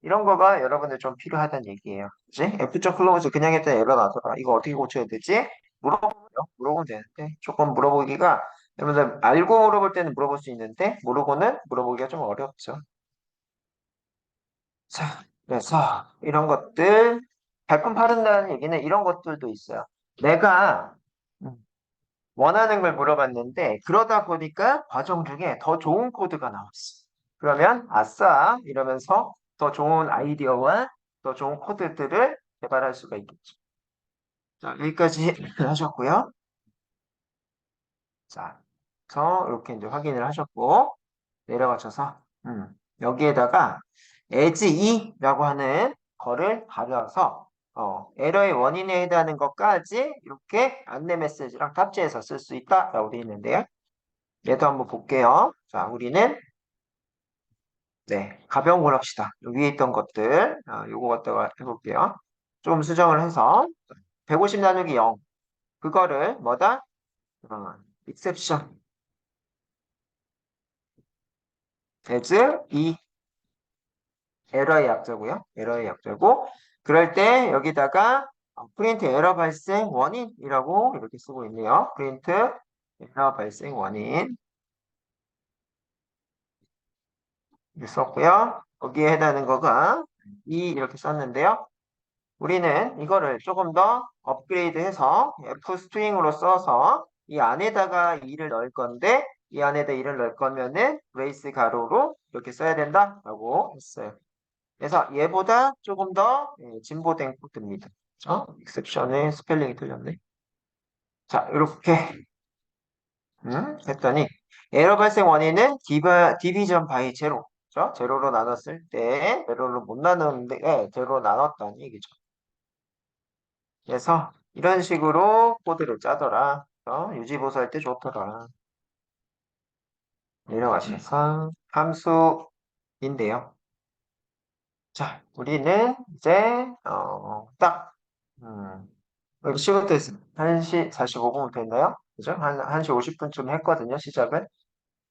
이런 거가 여러분들 좀 필요하다는 얘기예요. 이제 F.close 그냥 했더니 에러 나더라. 이거 어떻게 고쳐야 되지? 물어보면 되는데 조금 물어보기가 여러분들 알고 물어볼 때는 물어볼 수 있는데 모르고는 물어보기가 좀 어렵죠. 자, 그래서 이런 것들 발품 파른다는 얘기는 이런 것들도 있어요. 내가 음, 원하는 걸 물어봤는데 그러다 보니까 과정 중에 더 좋은 코드가 나왔어. 그러면 아싸 이러면서 더 좋은 아이디어와 더 좋은 코드들을 개발할 수가 있겠죠. 자, 여기까지 하셨고요. 자, 그래서 이렇게 이제 확인을 하셨고 내려가셔서 여기에다가 as 2라고 하는 거를 가려서 에러의 원인에 해당하는 것까지 이렇게 안내 메시지랑 탑재해서 쓸 수 있다라고 되어 있는데요. 얘도 한번 볼게요. 자, 우리는 네, 가벼운 걸 합시다. 위에 있던 것들 요거 갖다가 해볼게요. 좀 수정을 해서 150 나누기 0 그거를 뭐다? exception as 2 에러의 약자고요. 에러의 약자고 그럴 때 여기다가 프린트 에러 발생 원인이라고 이렇게 쓰고 있네요. 프린트 에러 발생 원인 이렇게 썼고요. 거기에 해당하는 거가 이 이렇게 썼는데요. 우리는 이거를 조금 더 업그레이드해서 F 스트링으로 써서 이 안에다가 2를 넣을 건데 이 안에다 2를 넣을 거면은 브레이스 가로로 이렇게 써야 된다라고 했어요. 그래서 얘보다 조금 더 진보된 코드입니다. 익셉션의 스펠링이 틀렸네. 자, 이렇게 했더니 에러 발생 원인은 디비전 바이 제로. 그죠? 제로로 나눴을 때, 제로로 못 나눴는데, 제로로 나눴다는 얘기죠. 그래서 이런 식으로 코드를 짜더라. 유지보수할 때 좋더라. 내려가셔서 함수인데요. 자, 우리는 이제 여기 시간도 있습니다. 1시 45분 됐나요? 그죠? 1시 50분쯤 했거든요, 시작을.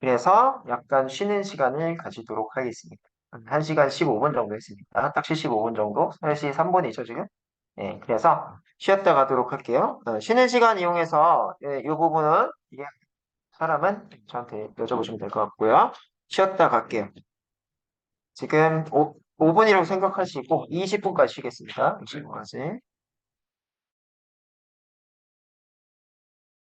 그래서 약간 쉬는 시간을 가지도록 하겠습니다. 1시간 15분 정도 했습니다. 딱 75분 정도? 3시 3분이죠, 지금? 네, 그래서 쉬었다 가도록 할게요. 쉬는 시간 이용해서 이 부분은 이게 사람은 저한테 여쭤보시면 될 것 같고요. 쉬었다 갈게요. 지금 5분이라고 생각하시고 20분까지 쉬겠습니다. 20분까지.